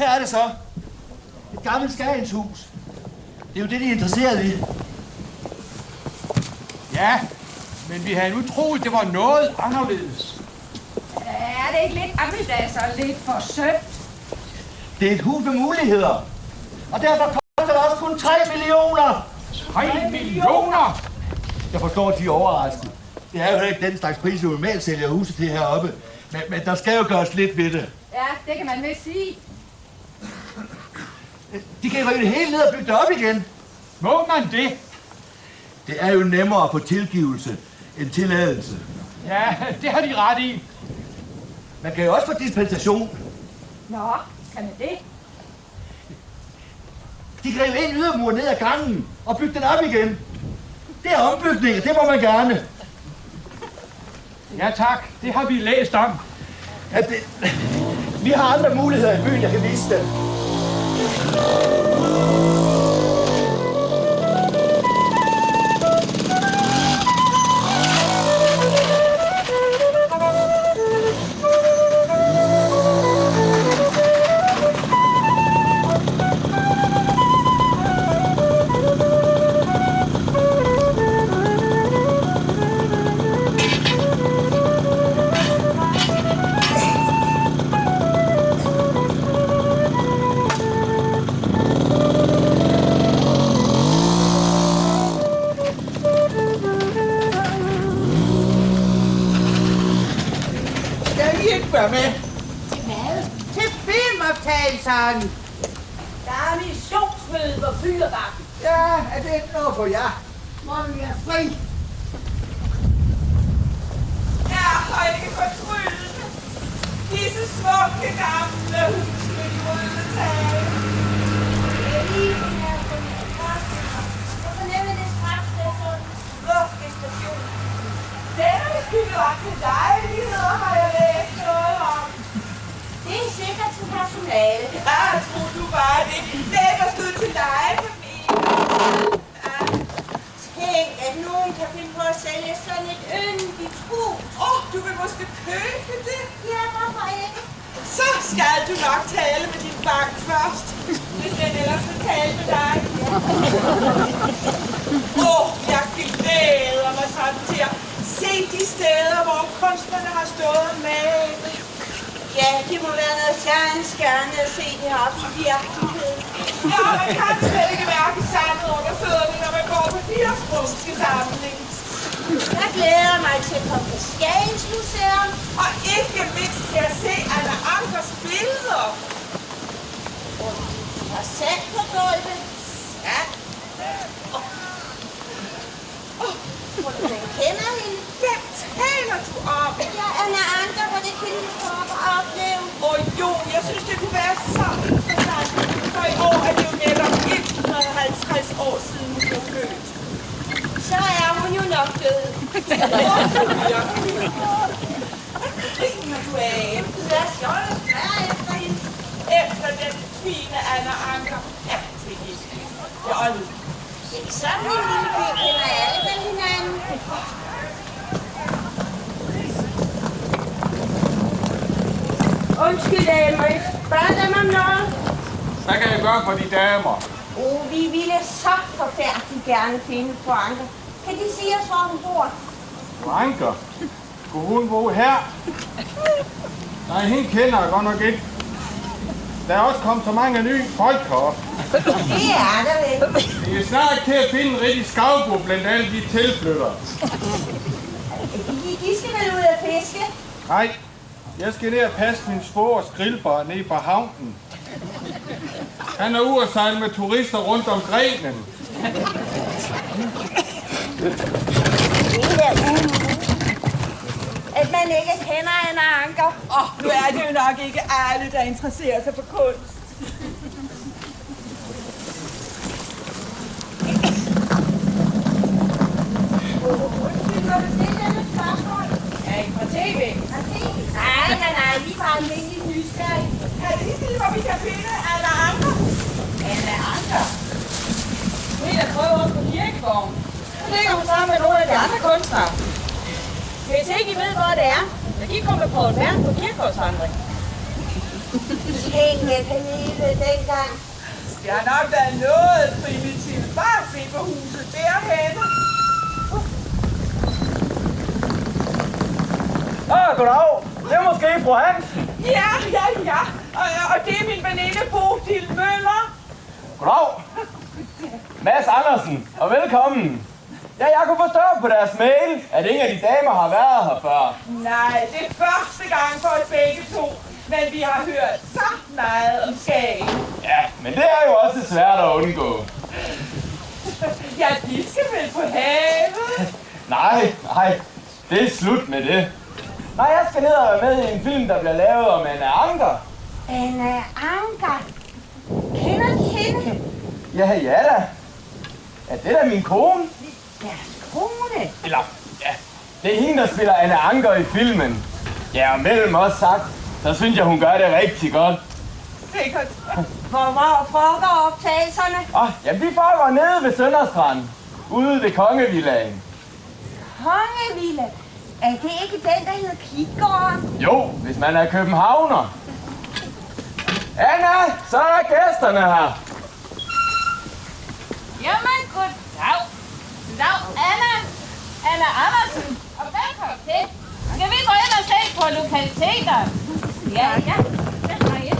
er det så? Et gammelt skæringshus. Det er jo det, de er interesseret i. Ja, men vi havde nu troet, det var noget anderledes. Er det ikke lidt gammeldags og lidt for sødt? Det er et hus med muligheder. Og derfor koster det også kun 3 millioner. 3 millioner? Jeg forstår, at de er overrasket. Det er jo ikke den slags pris, vi normalt sælger huset til heroppe. Men der skal jo gøres lidt ved det. Ja, det kan man vist sige. De kan rive det hele ned og bygge det op igen. Må man det? Det er jo nemmere at få tilgivelse end tilladelse. Ja, det har de ret i. Man kan jo også få dispensation. Nå, kan man det? De kan rive en ydermur ned ad gangen og bygge den op igen. Det er ombygninger, det må man gerne. Ja tak, det har vi læst om. Ja, vi har andre muligheder i byen, jeg kan vise dem. Med. Til hvad? Til filmoptagelserne. Der er missionsmøde på Fyrebakken. Ja, er det ikke noget for jer? Må vi være fri? Ja, og ikke fortryllende. Disse smukke gamle hus med de røde tage. Det er lige den her på min første. Jeg fornemmer det straks, det er sådan. Smukke station. Den er beskyldt til lejligheder, har jeg læst noget om. Det er sikkert til personale. Ja, tror du bare det. Det er der stod til lejefamilier. Tænk, at nogen kan finde på at sælge sådan et yndigt hus. Du vil måske købe det? Ja, hvorfor ikke? Så skal du nok tale med din bank først, hvis den ellers vil tale med dig. Jeg glæder mig sådan til at se de steder, hvor kunstnerne har stået og malet. Ja, det må være noget fjernskærende at se det her i virkeligheden. Ja, man kan slet ikke mærke sandet under fødderne, når man går på de her sprungske samling. Jeg glæder mig til at komme på Skagens Museum. Og ikke mindst til at se Anna Ankers billeder. Og sat på gulvet. Ja. Tror du, den kender hende? Hvem taler du om? Ja, Anna Anker var det kvindelige for at opleve. Jo, jeg synes, det kunne være så interessant. For i år er det jo netop 150 år siden, hun blev født. Så er hun jo nok død. Griner du af? Lad os jo være efter hende. Efter den fine Anna Anker. Ja, det er helt det er åndet. Sådan en lille by kender alle vel hinanden. Undskyld, damer. Spørg dem om noget. Hvad kan jeg gøre for de damer? Vi ville så forfærdeligt gerne finde fru Anker. Kan de sige os, hvor hun bor? Anker? Skulle hun bo her? Nej, hende kender jeg godt nok ikke. Der er også kommet så mange nye folk herop. Det er der vel. Vi er snart til at finde en rigtig skavbo blandt alle de tilflyttere. De skal vel ud at fiske? Nej, jeg skal ned og passe min svogers grillbar nede på havnen. Han er ude at sejle med turister rundt om grenen. At man ikke kender Anna Anker. Nu er det jo nok ikke alle, der interesserer sig for kunst. Ja, ikke fra tv. Nej, vi er bare almindelig nysgerrig. Kan I sige, hvor vi kan finde Anna Anker? Anna Anker? Vi har prøvet op på Kirkegården. Så ligger hun sammen med nogle af de andre kunstnere. Hvis ikke I ved, hvor det er, så I kommer på en verden på kirkegårdsvandring. Penge, Pernille, dengang. Det har nok været noget primitivt. Bare se på huset derhenne. Goddag. Det er måske fru Hansen. Ja. Og det er min veninde Bodil Møller. Goddag. Mads Andersen, og velkommen. Ja, jeg kunne forstå på deres mail, at ingen af de damer har været her før. Nej, det er første gang for os begge to. Men vi har hørt så meget om Skagen. Ja, men det er jo også svært at undgå. Ja, de skal vel på havet. Nej, det er slut med det. Nej, jeg skal ned og være med i en film, der bliver lavet om Anna Anker. Anna Anker. Kender de hende? Ja da. Ja, det er da min kone. Deres kone. Eller, ja, det er hende, der spiller Anna Anker i filmen. Ja, og mellem os sagt, så synes jeg, hun gør det rigtig godt. Sikkert. Hvor foregår optagelserne? Jamen, de foregår nede ved Sønderstrand, ude ved Kongevillaen. Kongevilla. Er det ikke den, der hedder Klitgården? Jo, hvis man er københavner. Anna, så er gæsterne her. Jamen, goddag. Goddag, Anna. Anna Andersen. Og velkommen til. Skal vi gå ind og se på lokaliteter? Ja. Det har jeg.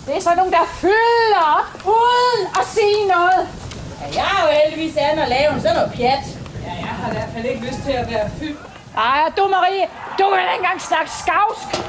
Det er sådan nogle, der fylder uden at sige noget. Ja, jeg har jo heldigvis andet at lave end sådan noget pjat. Ja, jeg har i hvert fald ikke lyst til at være fyldt. Ej, du Marie, du kan ikke engang snakke skavsk.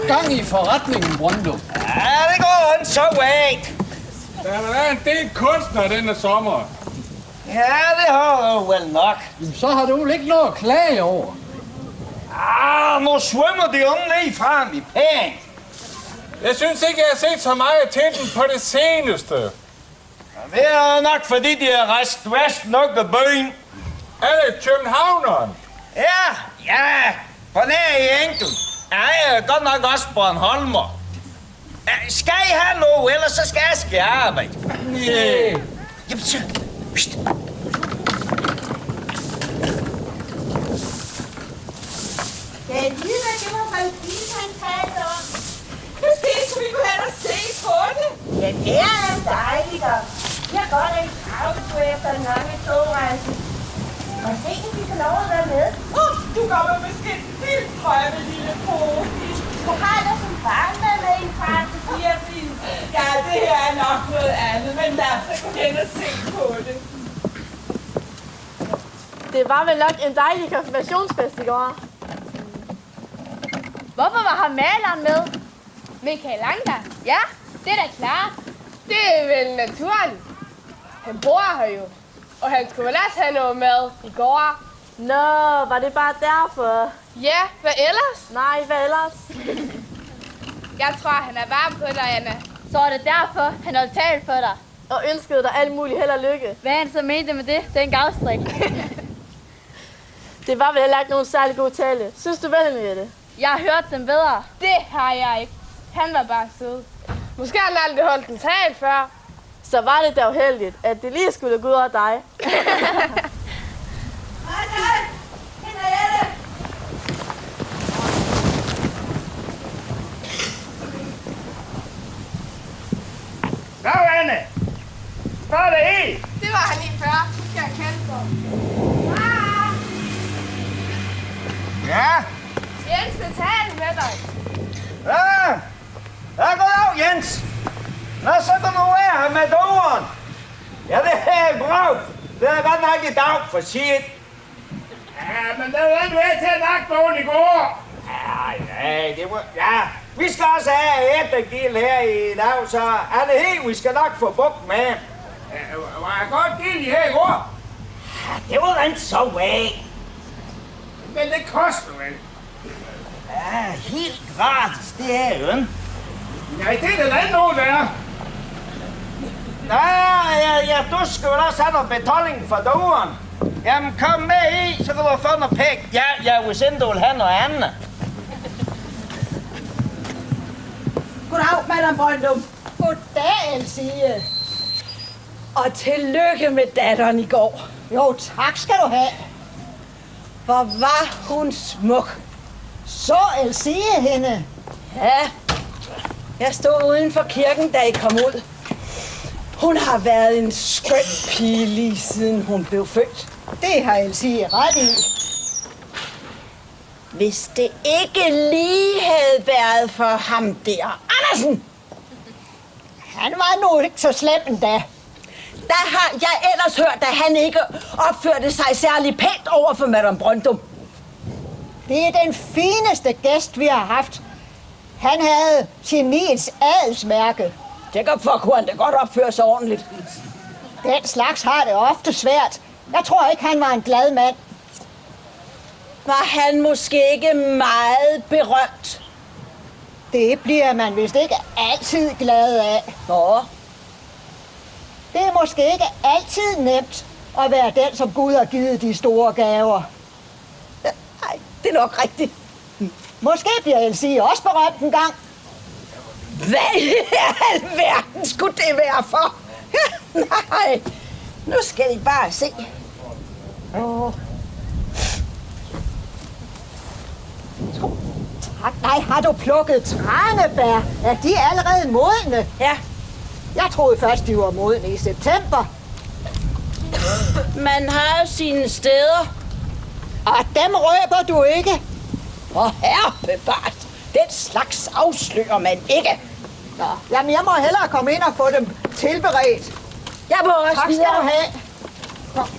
Gang i forretningen, Brøndum. Ja, det går han så væk. Der har været en del kunstner denne sommer. Ja, det har jeg vel nok. Jamen, så har du vel ikke noget at klage over. Nu svømmer de unge lige frem i pænt. Jeg synes ikke, jeg har set så meget til dem på det seneste. Det er nok, fordi de er rejst vest nok af byen. Er det københavneren? Ja, for nær i enkel. Jeg er godt nok også Bornholmer. Skal I have noget, ellers så skal jeg arbejde? Nej. Jamen så... Men det er jo dejligt, og vi har godt en travletur efter en lang togrejse. Måske kan vi få lov at være med. Du kommer måske vildt drømme, lille pose. Du har da som barn med en far til 4 film. Ja, det her er nok noget andet, men lad os gå hen og se på det. Det var vel nok en dejlig konfirmationsfest i går. Hvorfor var ham maleren med? Michael Anker? Ja, det er da klart. Det er vel naturen. Han bor her jo. Og han skulle vel også have noget med i går. Nå, var det bare derfor? Ja, hvad ellers? Nej, hvad ellers? Jeg tror, han er varm på dig, Anna. Så er det derfor, han har talt for dig. Og ønskede dig alt muligt held og lykke. Hvad han så mente med det? Det er en gavstrik. Det var vel heller ikke nogen særlig god tale. Synes du vel, Henriette? Jeg har hørt den bedre. Det har jeg ikke. Han var bare sød. Måske har han aldrig holdt en tale før. Så var det da uheldigt, at det lige skulle gå ud over dig. Hej, Henriette! Hvad, Anne? Hvad er det i? Det var han lige før. Nu skal jeg kende sig. Ja? Jens vil tale med dig. Ja? Ja, goddag, Jens. Nå, så kan du være her med doren. Ja, det er bra. Det er godt nok i dag for shit. Ja, men det var ikke ved til at nakke nogen i går. Nej, det var... Ja, vi skal også have eftergild her i dag, så er det helt, vi skal nok få bukt med. Var jeg godt gild her i går? Det var ikke så væk. Men det koster vel. Ja, helt gratis, det er jo ikke. Nej, det er der ikke nogen, der er. Ja, du skal vel også have noget betaling for doren. Jamen, kom med i, så kan du få noget pæk. Ja, hvis ikke du vil have noget andet. Goddag, Madame Brøndum. Goddag, Elsie. Og tillykke med datteren i går. Jo, tak skal du have. Hvor var hun smuk. Så Elsie hende? Ja, jeg stod uden for kirken, da I kom ud. Hun har været en skøn pige lige siden hun blev født. Det har Elsie ret i. Hvis det ikke lige havde været for ham der, Andersen! Han var nu ikke så slem endda. Der har jeg ellers hørt, at han ikke opførte sig særlig pænt over for Madame Brøndum. Det er den fineste gæst, vi har haft. Han havde geniets adelsmærke. Derfor kunne han da godt opføre sig ordentligt. Den slags har det ofte svært. Jeg tror ikke, han var en glad mand. Var han måske ikke meget berømt? Det bliver man vist ikke altid glad af. Nå. Det er måske ikke altid nemt at være den, som Gud har givet de store gaver. Nej, det er nok rigtigt. Måske bliver Elsie også berømt en gang. Hvad i alverden skulle det være for? Nej, nu skal I bare se. Tak. Nej, har du plukket tranebær? Er de allerede modne? Ja. Jeg troede først, de var modne i september. Man har jo sine steder. Og dem røber du ikke. Og herre bevaret, den slags afslører man ikke. Nå, jamen jeg må hellere komme ind og få dem tilberedt. Jeg må også tak skal du have. Kom.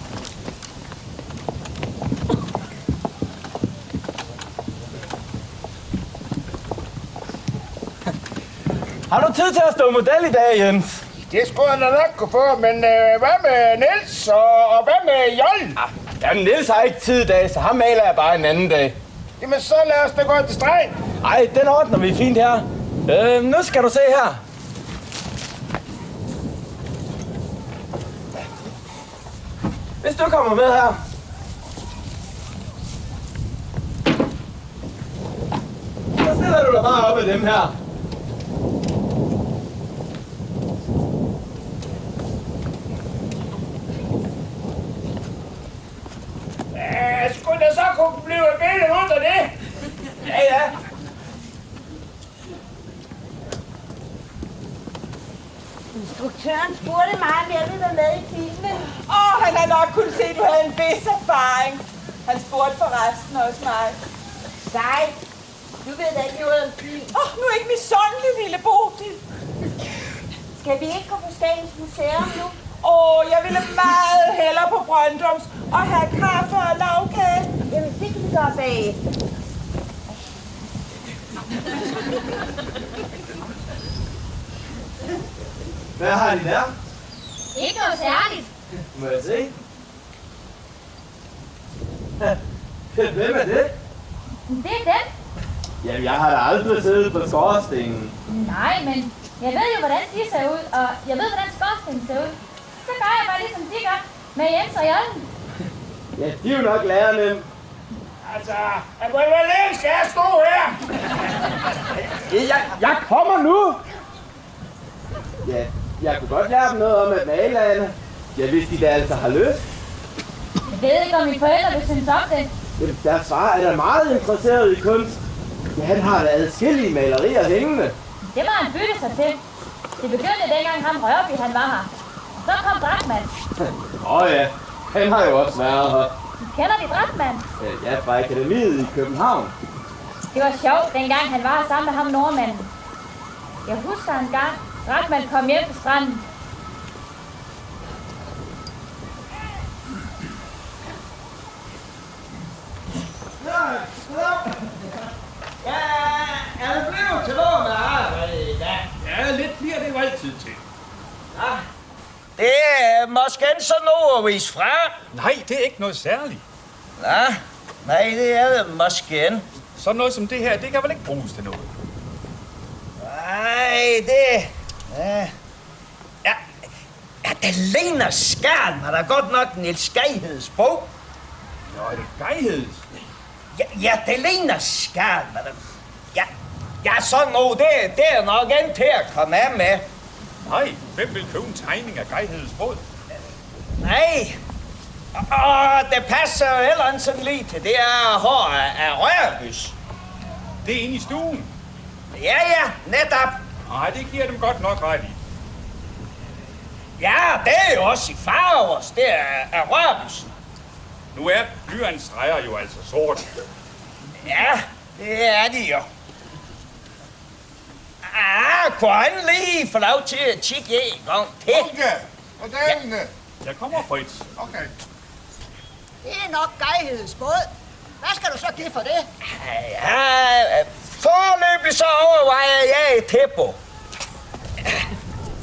Har du tid til at stå model i dag, Jens? Det skulle jeg da nok kunne få, men hvad med Niels og hvad med Jollen? Ja, Niels har ikke tid i dag, så ham maler jeg bare en anden dag. Jamen så lad os da gå til stregen. Ej, den ordner vi fint her. Nu skal du se her. Hvis du kommer med her. Så stiller du dig bare op af dem her. Skulle der så kunne blive et billede ud af det? Ja, ja. gerne vil være med i filmen. Han har nok kun se, at du havde en vis erfaring. Han spurgte forresten også mig. Nej, du ved da ikke noget om film. Nu er ikke misundelig, lille Bodil. Skal vi ikke gå på Statens Museum nu? Jeg ville meget hellere på Brøndums og have kaffe og lavkage. Jamen, det kan vi gøre bagefter. Hvad har de der? Ikke noget særligt. Må jeg se? Hvem er det? Det er den. Jamen, jeg har da aldrig siddet på skorstenen. Nej, men jeg ved jo, hvordan de ser ud, og jeg ved, hvordan skorstenen ser ud. Så gør jeg bare ligesom de gør, med Jens og Jørgen. Ja, de er jo nok lærerne. Altså, hvor længe skal jeg stå her? Jeg kommer nu! Ja, jeg kunne godt lære dem noget om at male, Anna. Ja, hvis de da altså har lyst. Jeg ved ikke, om mine forældre vil synes om det. Jamen, deres far er da meget interesseret i kunst. Ja, han har da adskillige malerier hængende. Det må han bytte sig til. Det begyndte dengang ham Rørby, han var her. Så kom Drachmann. Ja, han har jo også været her. Kender de Drachmann? Ja, fra akademiet i København. Det var sjovt, dengang han var sammen med ham nordmanden. Jeg husker en gang, Drachmann kom hjem på stranden. Ja, er det blevet til noget med arbejde i dag? Ja, lidt bliver det jo altid til. Ja. Det er måske ikke sådan noget at vise fra. Nej, det er ikke noget særligt. Ja, nej, det er det måske ikke. Sådan noget som det her, det kan vel ikke bruges til noget? Nej, det... Ja, det ligner skærn, men der er godt nok Niels Geigheds bog. Nå, er det Geigheds? Ja, det ligner skærn, men ja, sådan noget, det er nok ikke til at komme af med. Nej, hvem vil købe en tegning af Geigheds båd? Nej, og det passer jo heller ikke sådan lige til det er hår af Rørbys. Det er inde i stuen. Ja, netop. Nej, det giver dem godt nok ret i. Ja, det er jo også i farvers, det er Rørbys. Nu er blyantstreger jo altså sort. Ja, det er de jo. Kunne han lige få lov til at kigge en gang til? Okay, hvordan? Jeg kommer, Fritz. Okay. Det er nok Geigheds båd. Hvad skal du så give for det? Ja, foreløbig så overvejer jeg et tempo.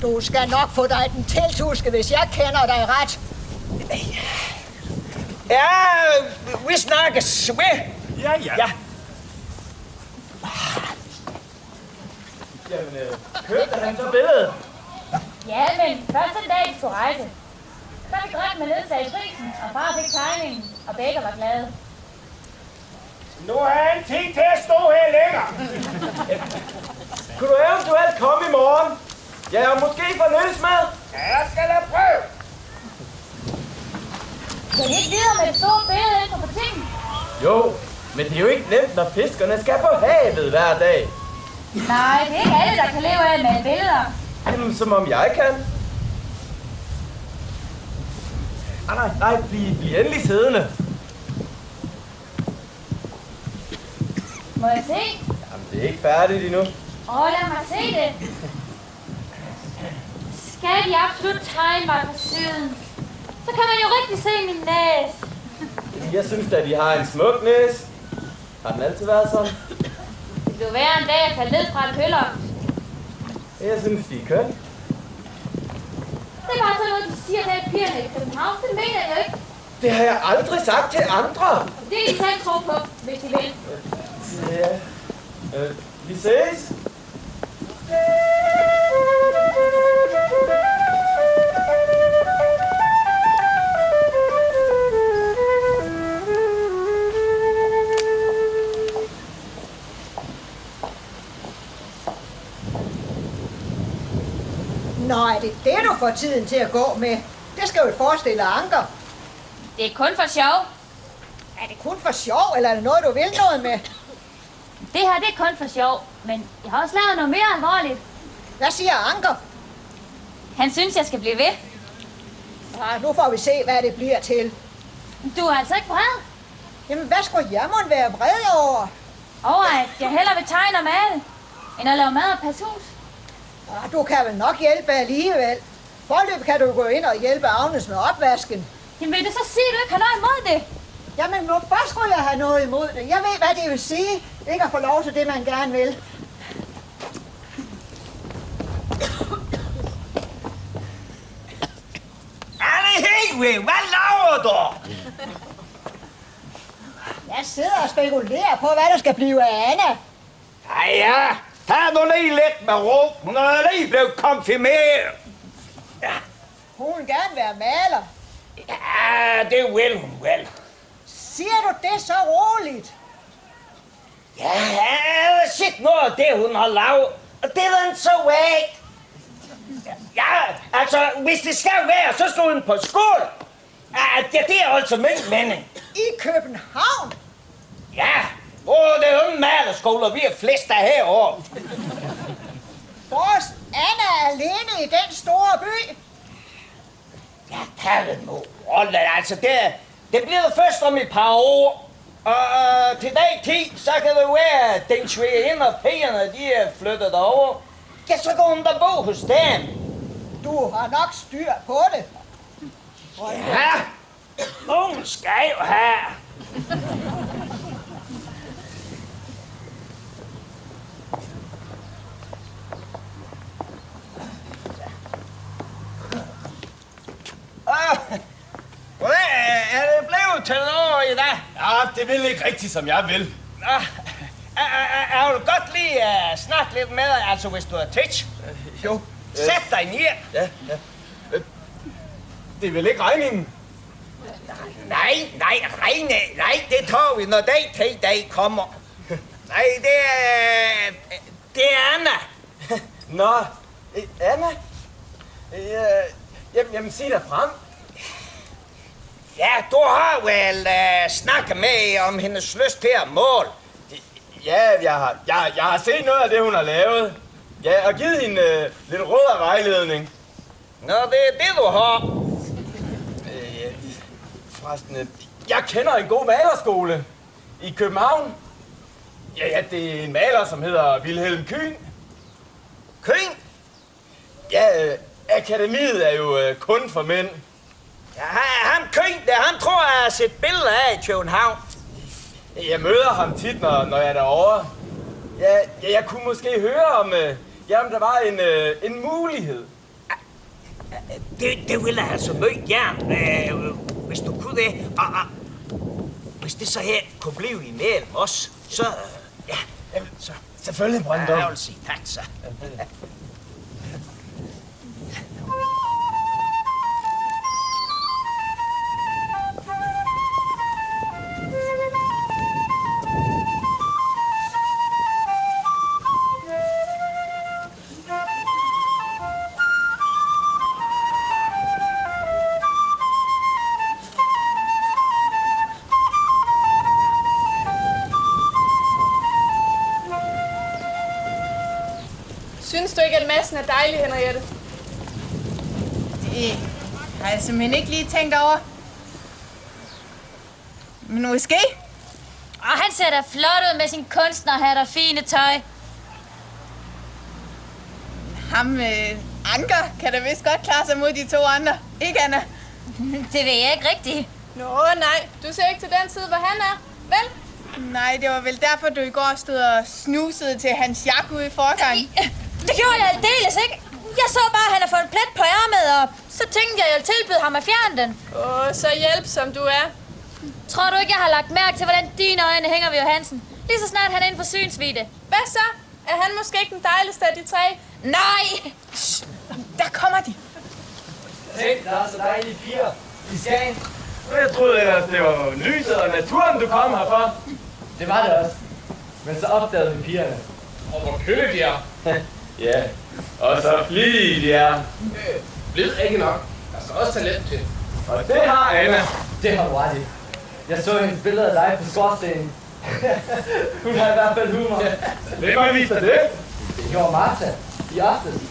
Du skal nok få dig den tiltuske, hvis jeg kender dig ret. Ja, vi snakkes ved. Ja. Jamen, købte han så billedet? Ja, men først en dag, de skulle rejse. Så fik Drachmann nedsat prisen, og far fik tegningen, og begge var glade. Nu har han tid til at stå her længere. Kunne du eventuelt komme i morgen? Ja, og måske få Niels med? Ja, jeg skal da prøve. Kan I ikke videre med et stort billede inden for butikken? Jo, men det er jo ikke nemt, når fiskerne skal på havet hver dag. Nej, det er ikke alle, der kan leve af at male billeder. Jamen, som om jeg kan. Nej, bliv endelig siddende. Må jeg se? Jamen, det er ikke færdigt endnu. Lad mig se det. Skal de absolut tegne mig på siden? Så kan man jo rigtig se min næse. Jeg synes da, de har en smuk næse. Har den altid været sådan? Det blev værre en dag, jeg faldt ned fra et køller. Jeg synes, de er køn. Det er bare sådan noget, de siger her i pigerne i København. Det mener jeg ikke. Det har jeg aldrig sagt til andre. Det kan I selv tro på, hvis I vil. Ja. Vi ses. Nå, er det det, du får tiden til at gå med? Det skal jo forestille Anker. Det er kun for sjov. Er det kun for sjov, eller er det noget, du vil noget med? Det her, det er kun for sjov. Men jeg har også lavet noget mere alvorligt. Hvad siger Anker? Han synes, jeg skal blive ved. nu får vi se, hvad det bliver til. Du er altså ikke vred? Jamen, hvad skulle jeg måtte være vred over? Over at jeg hellere vil tegne og male, end at lave mad og passe hus. Du kan vel nok hjælpe alligevel. Forløb kan du gå ind og hjælpe Agnes med opvasken. Jamen vil du så sige, at du ikke har noget imod det? Jamen, hvorfor skulle jeg have noget imod det? Jeg ved, hvad det vil sige. Ikke at få lov til det, man gerne vil. Anne Hegve, hvad laver du? Jeg sidder og spekulerer på, hvad der skal blive af Anna. Ja, tag nu lige lidt med ro. Hun er lige blevet konfirmeret. Ja. Hun vil gerne være maler. Ja, det vil hun vel. Siger du det så roligt? Ja, jeg har set noget af det, hun har lavet. Og det er den så væk. Ja, altså, hvis det skal være, så stod hun på skole. Ja, det er altså min mening. I København? Ja, det er jo en malerskole, vi er flest der herovre. Vores Anna er alene i den store by. Ja, tag det nu. Rolle, altså, det bliver det først om et par år. Og til dag 10, så kan det være, at den svigerinde og pigerne, de er flyttet over. Ja, så går hun da bo hos dem. Du har nok styr på det. Ja, nogen skal jo have. Hvad er det blevet til noget i dag? Ja, det vil ikke rigtigt, som jeg vil. Jeg vil godt lige snakke lidt med dig, altså hvis du har tid. Jo. Sæt dig ned. Ja. Det er vel ikke regningen? Nej, det tager vi, når dag kommer. Nej, det er Anna. Nå, Anna? Jamen, sig dig frem. Ja, du har vel snakket med om hendes lyst til at måle. Ja, jeg har set noget af det, hun har lavet. Ja, og givet hende lidt råd og vejledning. Nå, det er det, du har. Forresten, jeg kender en god malerskole i København. Ja, det er en maler, som hedder Wilhelm Kühn. Kühn? Ja, akademiet er jo kun for mænd. Ja, ham Kühn, ham tror jeg har set billeder af i København. Jeg møder ham tit, når jeg er derovre. Ja, jeg kunne måske høre om der var en mulighed. Det ville jeg altså mødt gerne, hvis du kunne det. Og hvis det så her kunne blive imellem os, så... Ja, så... Selvfølgelig, Brøndum. Jeg vil sige tak, så. Synes du ikke, at massen er dejlig, Henriette? Det har jeg simpelthen ikke lige tænkt over. Men måske. Og han ser da flot ud med sin kunstnerhat og fine tøj. Ham Anker kan da vist godt klare sig mod de to andre. Ikke, Anna? Det ved jeg ikke rigtigt. Nå, nej. Du ser ikke til den side, hvor han er. Vel? Nej, det var vel derfor, du i går stod og snusede til hans jakke ude i forgangen. Det gjorde jeg aldeles ikke. Jeg så bare, at han har fået en plet på ærmet, og så tænkte jeg ville tilbyde ham at fjerne den. Så hjælp, som du er. Tror du ikke, jeg har lagt mærke til, hvordan dine øjne hænger ved Johansen? Lige så snart han er inde for synsvidde. Hvad så? Er han måske ikke den dejligste af de tre? Nej! Der kommer de. Tænk, der er så dejlige piger i Skagen. Jeg troede ellers, det var lyset og naturen, du kom herfra. Det var det også. Men så opdagede vi pigerne. Og hvor kølle de er. Ja, og så flittige de er. Ved ikke nok. Der er så også talent til. Og det har Anna. Det har du ret i. Jeg så hendes billede af dig på skorstenen. Hun har i hvert fald humor. Hvem har vist dig det? Det gjorde Martha i aften.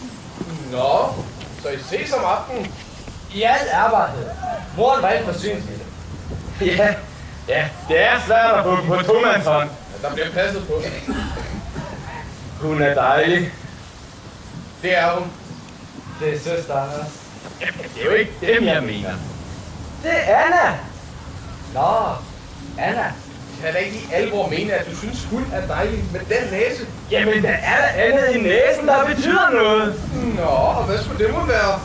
Nå, så I ses om aftenen. I al ærbarhed. Moren var ikke forsyningsvillig. Ja, det er svært at bo på tomandshånd. Der bliver passet på. Hun er dejlig. Det er hun. Det er søster Anders. Jamen, det er jo ikke dem, jeg mener. Det er Anna! Nå, Anna. Jeg kan da ikke i alvor mene, at du synes, hun er dejlig med den næse. Jamen, der er der andet i næsen, der betyder noget. Nå, og hvad skulle det må være?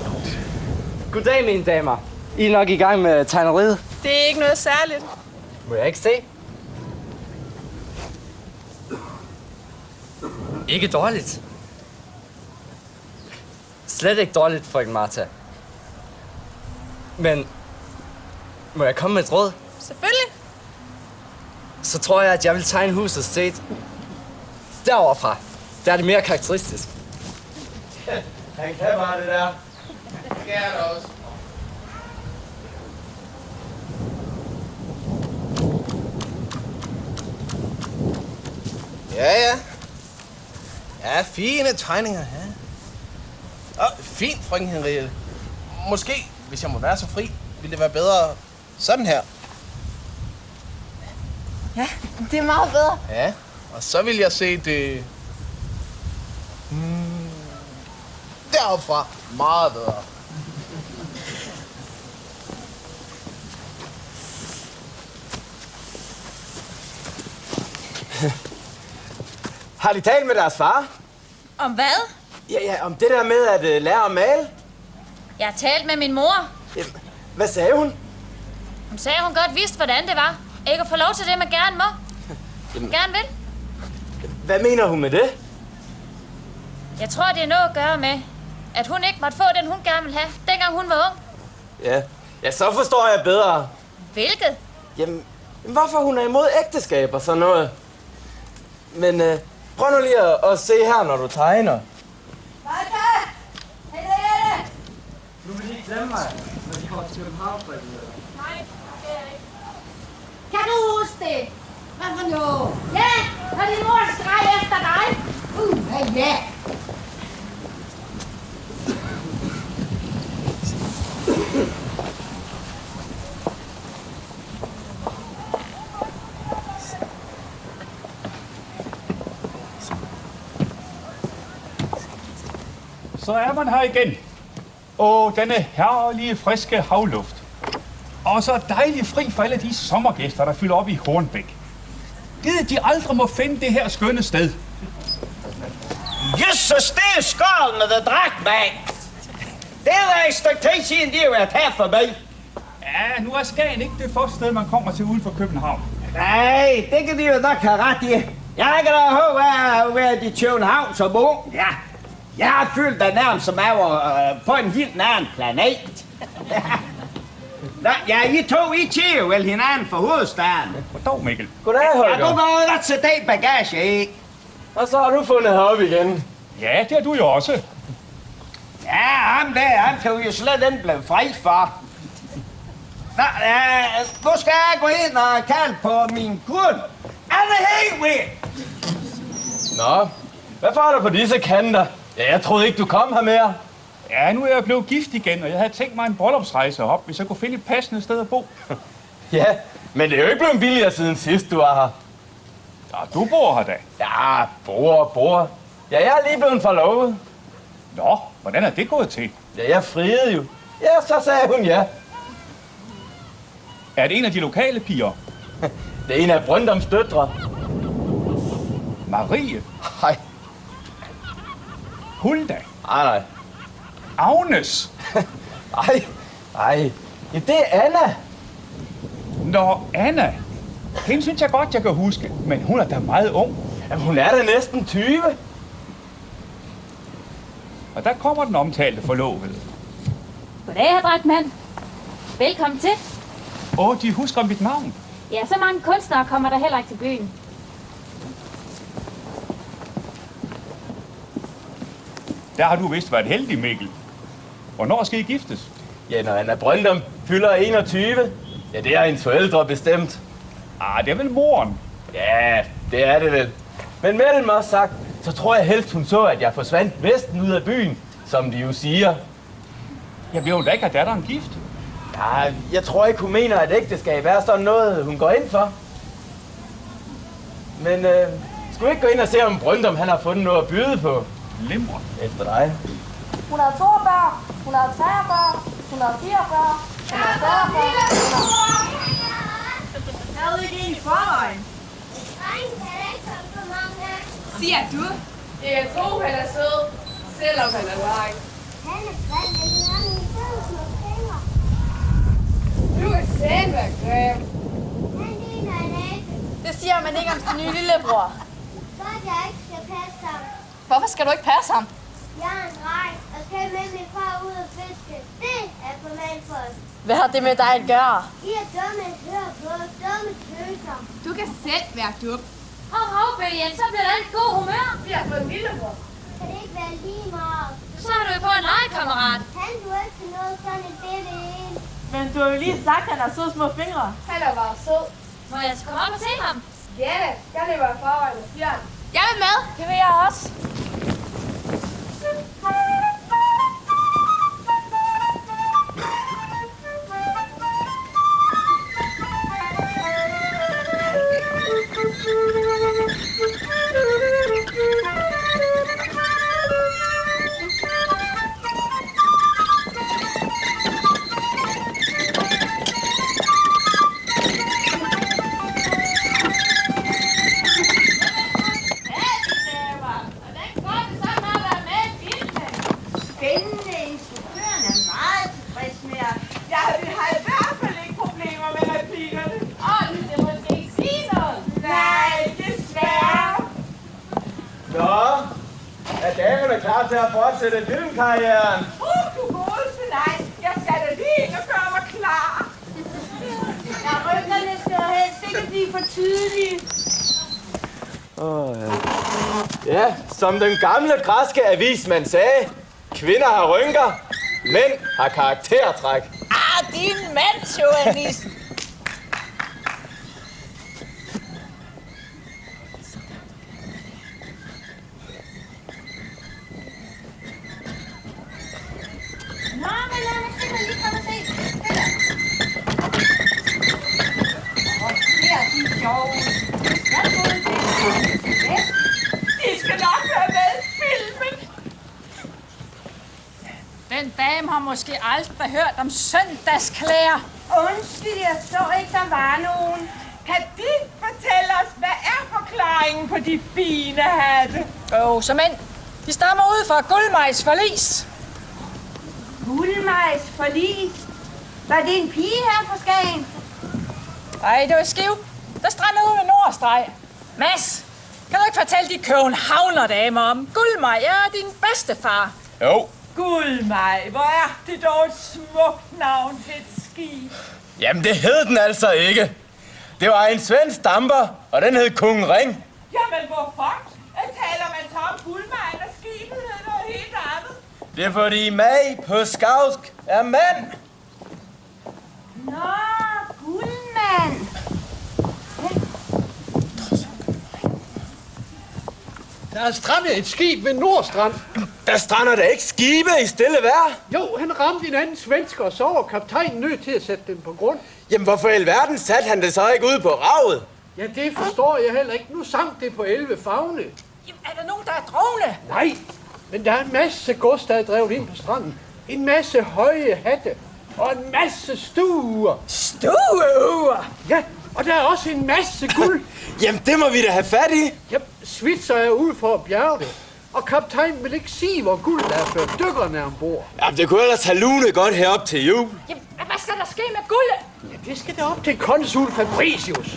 Goddag, mine damer. I er nok i gang med tegneriet. Det er ikke noget særligt. Må jeg ikke se? Ikke dårligt. Slet ikke dårligt, frøken Martha. Men må jeg komme med et råd? Selvfølgelig. Så tror jeg, at jeg vil tegne huset set deroverfra. Der er det mere karakteristisk. Han kan bare det der. Det er det også. Ja. Ja, fine tegninger, ja. Fint, frøken Henriette. Måske, hvis jeg må være så fri, ville det være bedre sådan her. Ja, det er meget bedre. Ja, og så vil jeg se det... deropfra. Meget bedre. Har de talt med deres far? Om hvad? Ja, om det der med at lære at male. Jeg har talt med min mor. Jamen, hvad sagde hun? Hun sagde, hun godt vidste, hvordan det var. Ikke at få lov til det, man gerne må. Gerne vil. Hvad mener hun med det? Jeg tror, det er noget at gøre med, at hun ikke måtte få den, hun gerne ville have, dengang hun var ung. Ja, så forstår jeg bedre. Hvilket? Jamen, hvorfor hun er imod ægteskab og sådan noget. Men prøv nu lige at se her, når du tegner. Martha! Henriette! Du vil lige glemme mig, når de går til København. Nej, det er ikke. Kan du huske det? Hvad for noget? Ja, når din mor skreg efter dig. Ja. Så er man her igen. Og denne herlige, friske havluft. Og så dejligt fri for alle de sommergæster, der fylder op i Hornbæk. Givet de aldrig må finde det her skønne sted. Jesus, det er skålene, der drak mig. Det er et stykke tid siden, de har været her forbi. Ja, nu er Skagen ikke det første sted, man kommer til uden for København. Nej, det kan de jo nok have ret i. Jeg kan da håbe, at jeg har været i København som ung. Ja, jeg har følt dig nærmest som jeg var på en helt anden planet. Nå, ja, I to, I tjejer vel hinanden for hovedstaden. Goddag, Mikkel. Goddag, Holger. Ja, du går ret til den bagage, ikke? Og så har du fundet herop igen. Ja, det har du jo også. Ja, ham der, han kan jo slet ikke blive fri for. Nå, nu skal jeg gå ind og kalde på min kone. Er det helt vildt? Nå, hvad får du på disse kanter? Ja, jeg troede ikke, du kom her mere. Ja, nu er jeg blevet gift igen, og jeg havde tænkt mig en bryllupsrejse op, hvis jeg kunne finde et passende sted at bo. Ja, men det er jo ikke blevet billigere siden sidst, du var her. Ja, du bor her da. Ja, bor. Ja, jeg er lige blevet forlovet. Nå, hvordan er det gået til? Ja, jeg friede jo. Ja, så sagde hun ja. Er det en af de lokale piger? Det er en af Brøndums døtre. Marie? Nej. Hulda? Nej. Agnes? Nej. Ja, det er Anna. Nå, Anna. Hende synes jeg godt, jeg kan huske, men hun er da meget ung. Jamen, hun er da næsten 20. Og der kommer den omtalte forlovede. Goddag, herr Dragtmand. Velkommen til. De husker mit navn. Ja, så mange kunstnere kommer der heller ikke til byen. Der har du vist været heldig, Mikkel. Hvornår skal I giftes? Ja, når Anna Brøndum fylder 21. Ja, det er hendes forældre bestemt. Det er vel moren. Ja, det er det vel. Men med dem også sagt, så tror jeg helst hun så, at jeg forsvandt vesten ud af byen, som de jo siger. Jeg vil jo da ikke have datteren gift. Ja, jeg tror ikke, hun mener, at ægteskab er sådan noget, hun går ind for. Men skulle vi ikke gå ind og se, om Brøndum han har fundet noget at byde på? Limmer. Efter dig. 142, 143, 144, 145, Havde ikke en i forvejen? Siger du? Jeg tror, han er sød, selvom han er leg. Du er selv være grim. Det siger man ikke om sin nye lillebror. Godt, jeg ikke skal passe ham. Hvorfor skal du ikke passe ham? Jeg er en dreng, og skal med min far ud og fiske. Det er på mandfolk. Hvad har det med dig at gøre? I er dumme at høre på, dumme tøser. Du kan selv være dum. Hov, Bølgen, så bliver der en god humør. Vi har fået en lillebror. Kan det ikke være lige meget? Så har du jo fået en legekammerat. Han du ikke til noget sådan en bitte en. Men du har jo lige sagt, at han har søde små fingre. Han er bare sød. Må jeg så komme op og se ham? Ja, jeg løber i forvejen og fjern. Jeg vil med. Det vil jeg også. Klar til at fortsætte filmkarrieren. Du godeste nej. Jeg skal da lige ind og gøre mig klar. Ja, ryggerne skal helst ikke blive for tydelige. Ja, som den gamle græske avismand sagde, kvinder har rynker, mænd har karaktertræk. Din mandsjournalist. Nå, men lad mig se, lige komme og se. Her er de sjove. Jeg troede, det var De skal nok være med i filmen. Den dame har måske aldrig hørt om søndagsklæder. Undskyld, jeg så ikke, der var nogen. Kan de fortælle os, hvad er forklaringen på de fine hatte? Så mænd, de stammer ud fra Guldmejs forlis. Guldmejs forlis? Var det en pige her fra Skagen? Nej, det var Skiv. Der strandede ud ved Nordstreg. Mads, kan du ikke fortælle de københavnerdamer om Guldmej? Jeg er din bedstefar. Jo. Guldmej, hvor er det dog et smukt navn til et skib. Jamen, det hed den altså ikke. Det var en svensk damper, og den hed Kong Ring. Jamen, hvorfor? Taler man så om Guldmej, og skibet hed noget helt andet? Det er fordi mag på skavsk er mand. Nå, guldmand. Der er strandet et skib ved Nordstrand. Der strander der ikke skibe i stille vejr. Jo, han ramte en anden svensker, og så var kaptajnen nødt til at sætte den på grund. Jamen, hvorfor i alverden satte han det så ikke ud på ravet? Ja, det forstår jeg heller ikke. Nu sank det på 11 favne. Jamen, er der nogen, der er drone? Nej, men der er en masse gods, der er drevet ind på stranden. En masse høje hatte og en masse stuer. Stuer? Ja, og der er også en masse guld. Jamen, det må vi da have fat i. Ja, Svitser er ude for at bjerge det. Og kaptajnen vil ikke sige, hvor guld der er, før dykkerne er ombord. Jamen, det kunne ellers have lunet godt herop til jul. Jamen, hvad skal der ske med guldet? Ja, det skal da op til konsul Fabricius.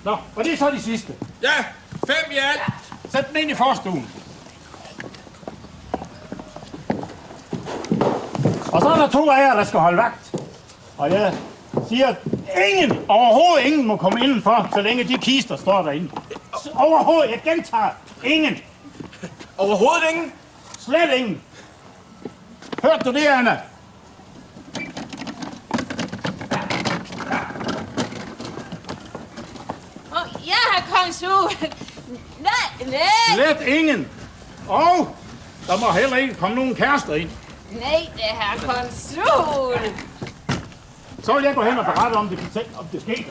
Nå, og det er så de sidste. Ja, 5 i alt. Sæt den ind i forstuen. Og så er der 2 af jer, der skal holde vagt. Og jeg siger, overhovedet ingen må komme indenfor, så længe de kister står derinde. Overhovedet, jeg gentager, ingen. Overhovedet ingen? Slet ingen. Hørte du det, Anna? Ja, herr konsul. Nej. Slet ingen. Og der må heller ikke komme nogen kærester ind. Nej, det er herr konsul. Så vil jeg gå hen og berette om det skete.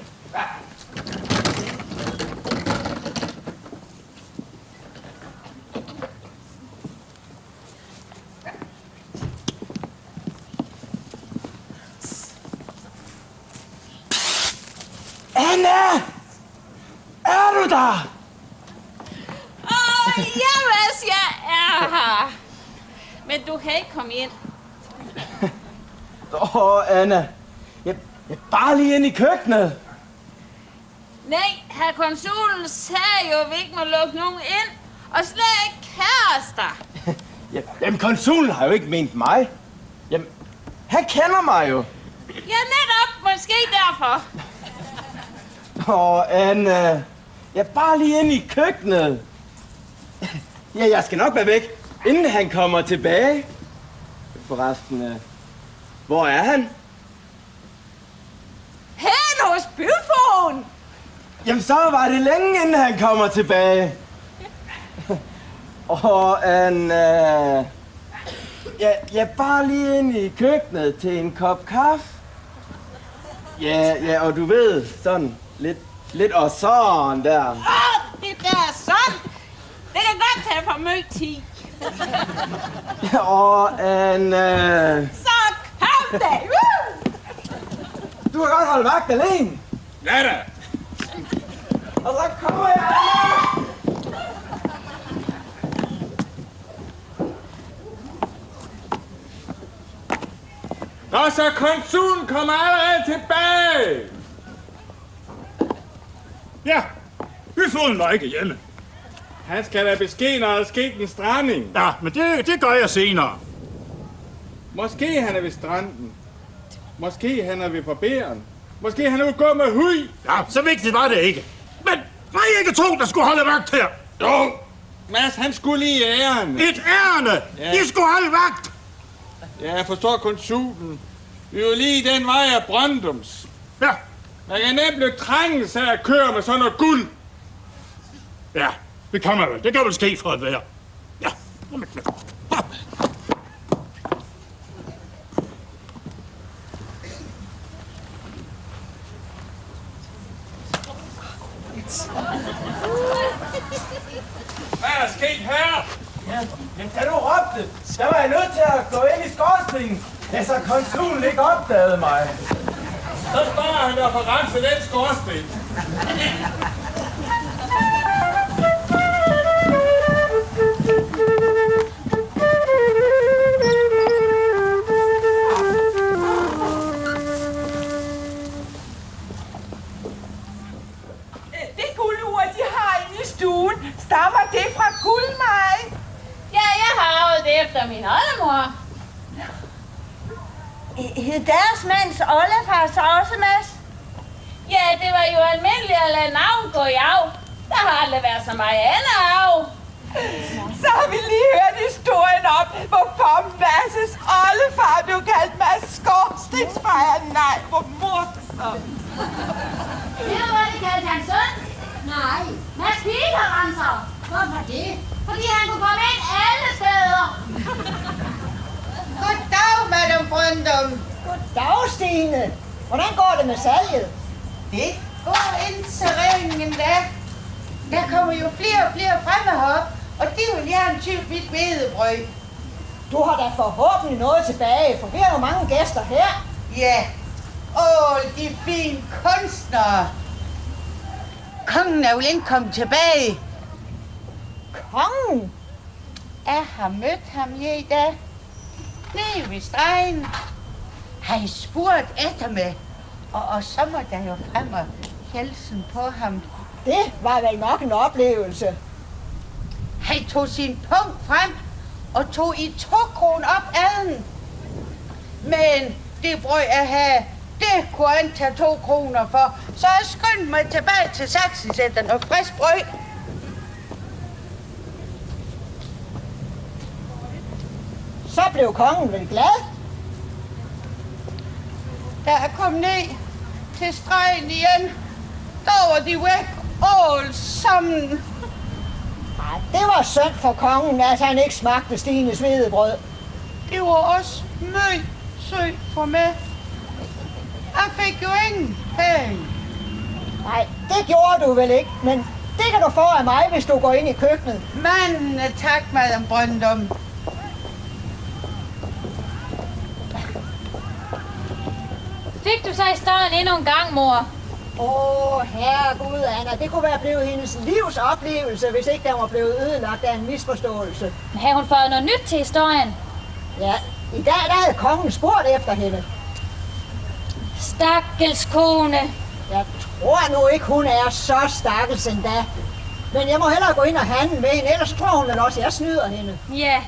Anna! Er du der? Jamen, jeg er her. Men du kan ikke komme ind. Anna. Jeg bare lige ind i køkkenet. Nej, herr konsul sagde jo, at vi ikke må lukke nogen ind. Og slet ikke kærester. Jamen, konsulen har jo ikke ment mig. Jamen, han kender mig jo. Ja, netop. Måske derfor. Anna. Jeg bare lige ind i køkkenet. Ja, jeg skal nok være væk, inden han kommer tilbage. Forresten, hvor er han? Hen hos byfogeden. Jamen, så var det længe, inden han kommer tilbage. Anna. Jeg bare lige ind i køkkenet til en kop kaffe. Ja, og du ved, sådan lidt og sådan der. Det der sådan. Det kan godt tage for møg tid. Anna. Så kom da. Du kan godt holde vagt alene. Ja da. Og så kommer jeg, Anna. Og så konsulen kommer allerede tilbage. Ja, byfogeden var ikke hjemme. Han skal da beskede, når der er sket en stranding. Ja, men det gør jeg senere. Måske han er ved stranden. Måske han er ved barberen. Måske han er ude gå med hui. Ja, så vigtigt var det ikke. Men var I ikke to, der skulle holde vagt her? Jo, Mads, han skulle lige i ærende. Et ærende? Ja. I skulle holde vagt? Ja, jeg forstår konsulen. Vi er jo lige den vej af Brøndums. Ja. Man kan nemlig trænges af at køre med sådan noget guld. Ja, det kan man vel. Det kan vel ske for at være. Ja. Hvad er der sket her? Jamen, da du råbte, der var jeg nødt til at gå ind i skorstenen. Ja, så konsulen ikke opdagede mig. Så står han der for rense den skorsten. Det guldur, de har inde i stuen, stammer det fra Guldmej? Ja, jeg har arvet det efter min oldemor. Hed deres mands oldefar så også, Mads? Ja, det var jo almindeligt at lade navn gå i arv. Der har aldrig været så meget andet arv. Så har vi lige hørt historien om, hvorfor Mads' oldefar blev kaldt Mads Skorstensfejer. Nej, hvor morsomt. Det var, hvad de kaldte hans søn. Nej, Mads Peterrenser. Hvorfor det? Fordi han kunne komme ind alle steder. Goddag, Madame Brøndum. Goddag, Stine. Hvordan går det med salget? Det går ind til ringen da. Der kommer jo flere og flere fremme herop, og de vil lige have en typ hvidt hvedebrød. Du har da forhåbentlig noget tilbage, for vi har jo mange gæster her. Ja. De fine kunstnere. Kongen er jo ikke kommet tilbage. Kongen? Jeg har mødt ham her i dag. Nede ved stregen. Har I spurgt efter mig? Og så må der jo frem og hilsen på ham. Det var vel nok en oplevelse. Han tog sin punkt frem og tog i 2 kroner op adden. Men det brød jeg have, det kunne han tage 2 kroner for. Så jeg skyndte mig tilbage til saksensætteren og frisk brød. Så blev kongen vel glad. Da jeg kom ned til stregen igen, der var de væk alle sammen. Det var synd for kongen, at han ikke smagte Stines hvedebrød. Det var også møg synd for mig. Jeg fik jo ingen penge. Nej, det gjorde du vel ikke, men det kan du få af mig, hvis du går ind i køkkenet. Tak, Madame Brøndum. Fik du så historien endnu en gang, mor? Herregud, Anna, det kunne være blevet hendes livs oplevelse, hvis ikke den var blevet ødelagt af en misforståelse. Men havde hun fået noget nyt til historien? Ja, i dag der havde kongen spurgt efter hende. Stakkels kone. Jeg tror nu ikke, hun er så stakkels endda. Men jeg må hellere gå ind og handle med hende, ellers tror hun vel også, at jeg snyder hende. Ja.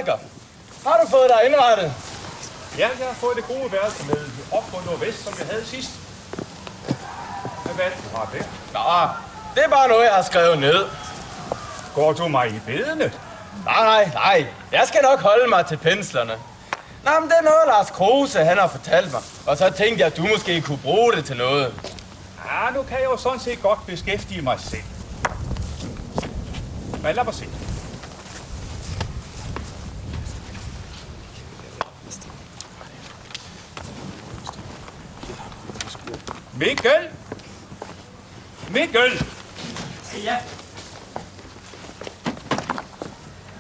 Holger, har du fået dig indrettet? Ja, jeg har fået det gode værelse med op på nordvest, som jeg havde sidst. Hvad du har det? Nå, det er bare noget, jeg har skrevet ned. Går du mig i bedene? Nej. Jeg skal nok holde mig til penslerne. Nå, men det er noget, Lars Kruse, han har fortalt mig. Og så tænkte jeg, at du måske kunne bruge det til noget. Ja, nu kan jeg jo sådan set godt beskæftige mig selv. Men lad mig se. Mikkel! Ja?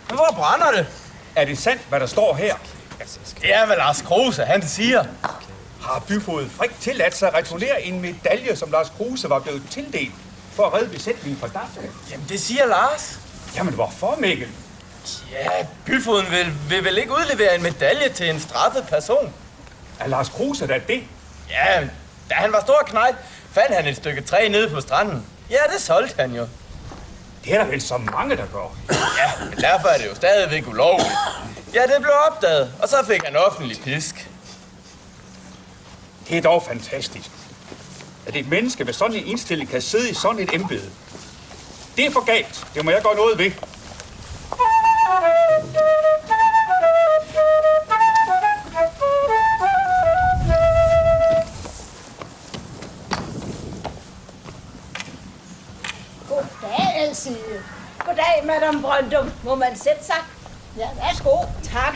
Men hvor brænder det? Er det sandt, hvad der står her? Det er vel Lars Kruse, han siger. Har byfoged Frik tilladt sig at returnere en medalje, som Lars Kruse var blevet tildelt for at redde besætningen fra Daphne? Jamen, det siger Lars. Jamen, hvorfor, Mikkel? Ja, byfogeden vil vel ikke udlevere en medalje til en straffet person? Er Lars Kruse da det? Ja, da han var stor knejt, fandt han et stykke træ nede på stranden. Ja, det solgte han jo. Det er der vel så mange, der gør. Ja, men derfor er det jo stadigvæk ulovligt. Ja, det blev opdaget, og så fik han offentlig pisk. Det er dog fantastisk, at et menneske med sådan en indstilling kan sidde i sådan et embede. Det er for galt. Det må jeg gøre noget ved. Goddag, Elsie. Goddag, Madame Brøndum. Må man sætte sig? Ja, værsgo. Tak.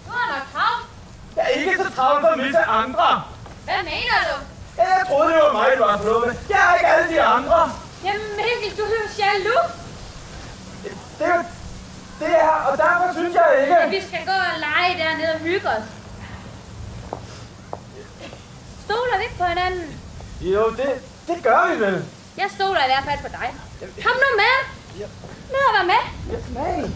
Du har nok travlt. Jeg er ikke så travlt som visse andre. Hvad mener du? Jeg troede, det var mig, du var flået med. Jeg er ikke alle de andre. Jamen Mikkel, du er jo jaloux. Det er, og derfor synes jeg ikke. Ja, vi skal gå og lege dernede og hygge os. Stoler vi ikke på hinanden? Jo, det gør vi vel. Jeg stoler i hvert fald på dig. Kom nu med. Ned og vær med. Jeg smager.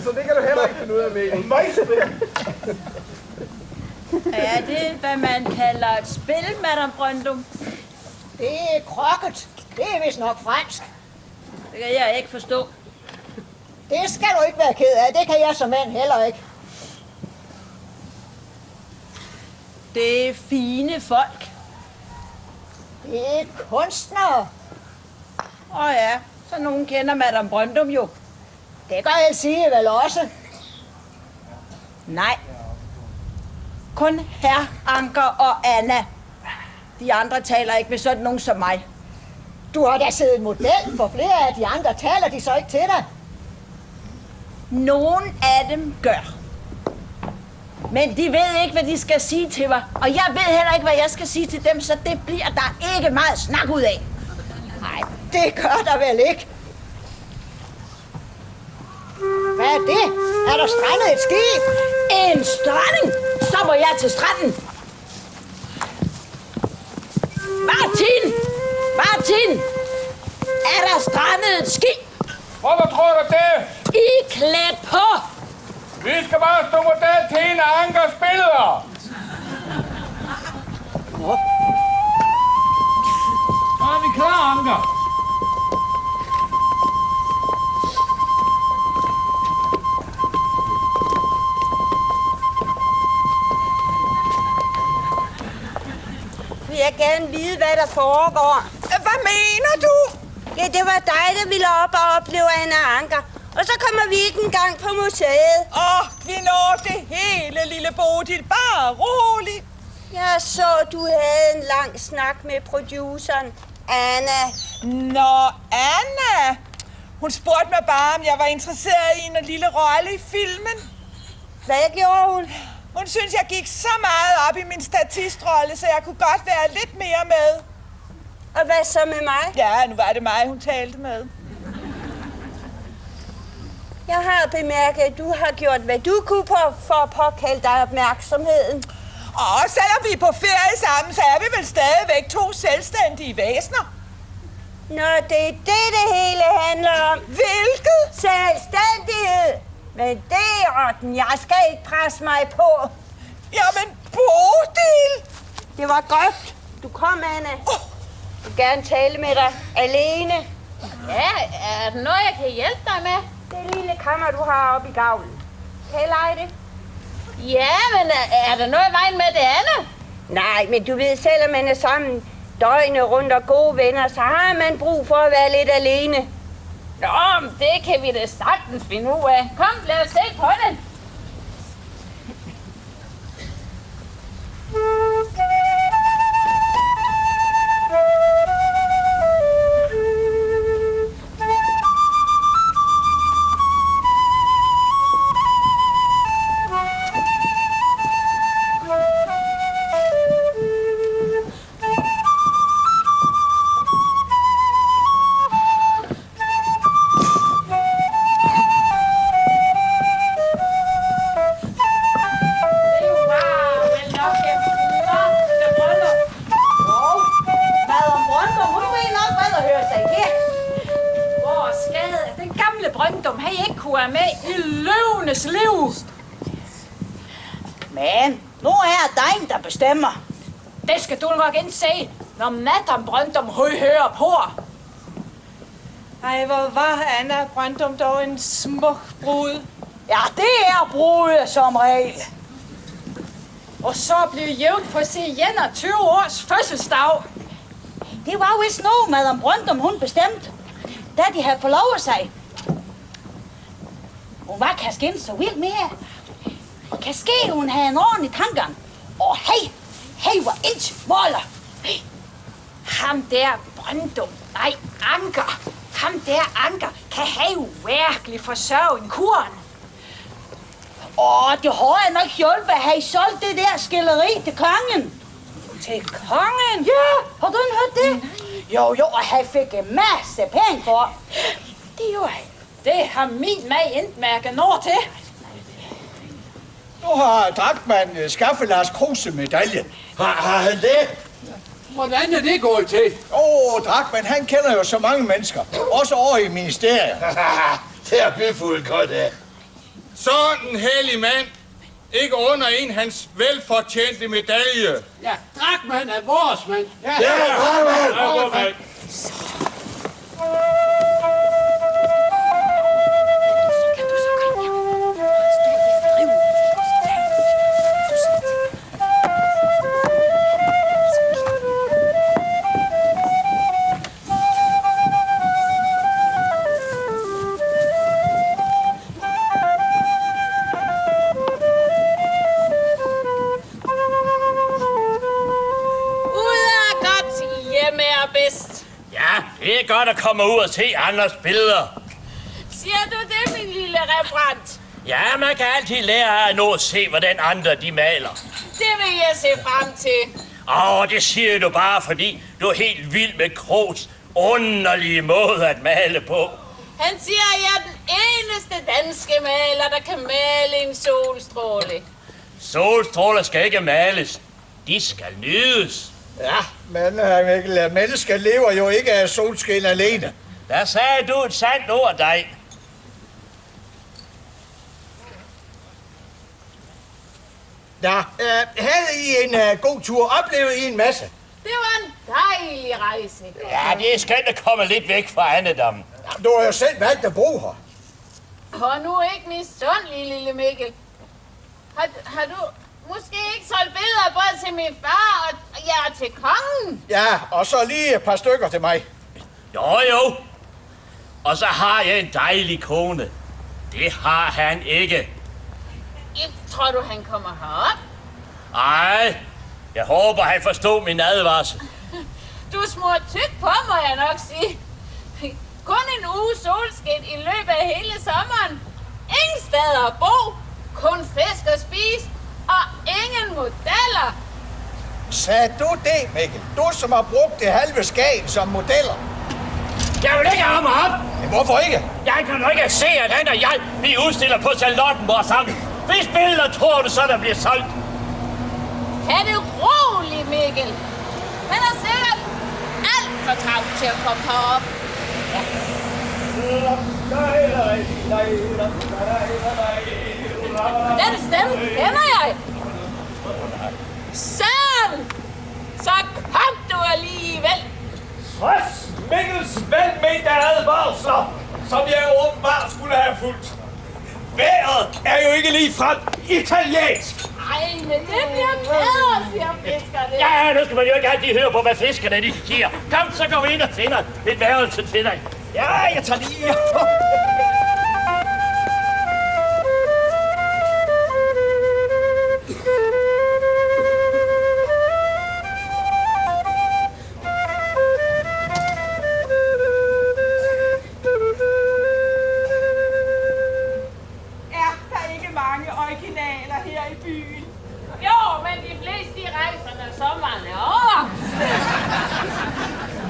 Så det kan du heller ikke finde ud af, Mikkel. Er det, hvad man kalder et spil, Madame Brøndum? Det er krokket. Det er vist nok fransk. Det kan jeg ikke forstå. Det skal du ikke være ked af. Det kan jeg som mand heller ikke. Det er fine folk. Det er kunstnere. Ja, så nogen kender Madame Brøndum jo. Det gør Elsie vel også. Nej. Kun herr Anker og Anna. De andre taler ikke med sådan nogen som mig. Du har da siddet model for flere af de andre. Taler de så ikke til dig? Nogen af dem gør. Men de ved ikke, hvad de skal sige til mig. Og jeg ved heller ikke, hvad jeg skal sige til dem, så det bliver der ikke meget snak ud af. Nej, det gør der vel ikke. Hvad er det? Er der strandet et skib? En stranding? Så må jeg til stranden. Martin! Er der strandet et skib? Hvorfor tror du det? I er klædt på. Vi skal bare stå model til en af Ankers billeder. Så er vi klar, Anker. Vil jeg gerne vide, hvad der foregår. Hvad mener du? Ja, det var dig, der ville op og opleve Anna Anker. Og så kommer vi ikke engang på museet. Vi når det hele, lille Bodil. Bare rolig. Jeg så, du havde en lang snak med produceren, Anna. Nå, Anna. Hun spurgte mig bare, om jeg var interesseret i en lille rolle i filmen. Hvad gjorde hun? Hun synes, jeg gik så meget op i min statistrolle, så jeg kunne godt være lidt mere med. Og hvad så med mig? Ja, nu var det mig, hun talte med. Jeg har bemærket, at du har gjort, hvad du kunne for at påkalde dig opmærksomheden. Selvom vi er på ferie sammen, så er vi vel stadigvæk to selvstændige væsener. Nå, det er det hele handler om. Hvilket? Selvstændighed. Men det er orden. Jeg skal ikke presse mig på. Jamen, Bodil! Det var godt. Du kom, Anna. Jeg vil gerne tale med dig alene. Ja, er der noget, jeg kan hjælpe dig med? Det lille kammer, du har oppe i gavlen. Kan jeg lege det? Ja, men er der noget i vejen med det andet? Nej, men du ved, selvom man er sammen døgnet rundt og gode venner, så har man brug for at være lidt alene. Nå, men det kan vi da sagtens finde ud af. Kom, lad os se på det. Men nu er dig, der bestemmer. Det skal du nok indse, når Madame Brøndum hører på. Ej, hvor var Anna Brøndum dog en smuk brud. Ja, det er brudet som regel. Og så blev jævnt på sin 21 års fødselsdag. Det var vist noget, Madame Brøndum hun bestemte, da de havde forlovet sig. Hun var kanskje ikke så vild mere. Kanskje hun havde en ordentlig tankegang. Og hey, hvor et måler. Ham der Brøndum, nej, Anker. Ham der Anker kan have virkelig forsørge en kuren. Det har jeg nok hjulpet at have solgt det der skilleri til kongen. Til kongen? Ja, har du ikke hørt det? Jo, og han fik en masse penge for. Det gjorde han. Det har min mag indmærket når til. Nu har Drachmann skaffet Lars Kruse medaljen. Har han det? Hvordan er det gået til? Drachmann, han kender jo så mange mennesker. Også over i ministeriet. Det er byfuldt godt af. Sådan en hellig mand. Ikke under en hans velfortjente medalje. Ja, Drachmann er vores mand. Ja, Drachmann! godt at komme ud og se andres billeder. Siger du det, min lille Rembrandt? Ja, man kan altid lære af noget at se, hvordan andre de maler. Det vil jeg se frem til. Det siger du bare, fordi du er helt vild med Krogs underlige måde at male på. Han siger, at jeg er den eneste danske maler, der kan male en solstråle. Solstråler skal ikke males. De skal nydes. Ja, men Mikkel, mennesker lever jo ikke af solskin alene. Der sagde du et sandt ord, dig. Ja, havde I en god tur? Oplevede I en masse? Det var en dejlig rejse. Ja, det er skønt at komme lidt væk fra andedammen. Ja, du har jo selv valgt at bo her. Og nu ikke misundelig, lille Mikkel. Har du måske ikke solgt billeder både til min far og til kongen? Ja, og så lige et par stykker til mig. Jo. Og så har jeg en dejlig kone. Det har han ikke. Tror du, han kommer herop? Ej, jeg håber, han forstod min advarsel. Du er smurt tyk på, må jeg nok sige. Kun en uge solskin i løbet af hele sommeren. Ingen steder at bo. Kun fisk at spise. Og ingen modeller. Sagde du det, Mikkel? Du som har brugt det halve Skagen som modeller. Jeg vil ikke have ham op. Men hvorfor ikke? Jeg kan jo ikke se, at han og jeg, vi udstiller på Charlottenborg sammen. Hvis billeder tror du så, der bliver solgt? Er det roligt, Mikkel? Han er sikkert alt for travlt til at komme herop. Den stemme kender jeg. Søren! Så kom du alligevel. Trods Mikkels velmente advarsler, som jeg åbenbart skulle have fulgt. Vejret er jo ikke ligefrem italiensk. Ej, men det bliver bedre, siger fiskerne. Ja, nu skal man jo ikke altid høre på, hvad fiskerne de siger. Kom, så går vi ind og finder et værelse til dig. Ja, jeg tager lige.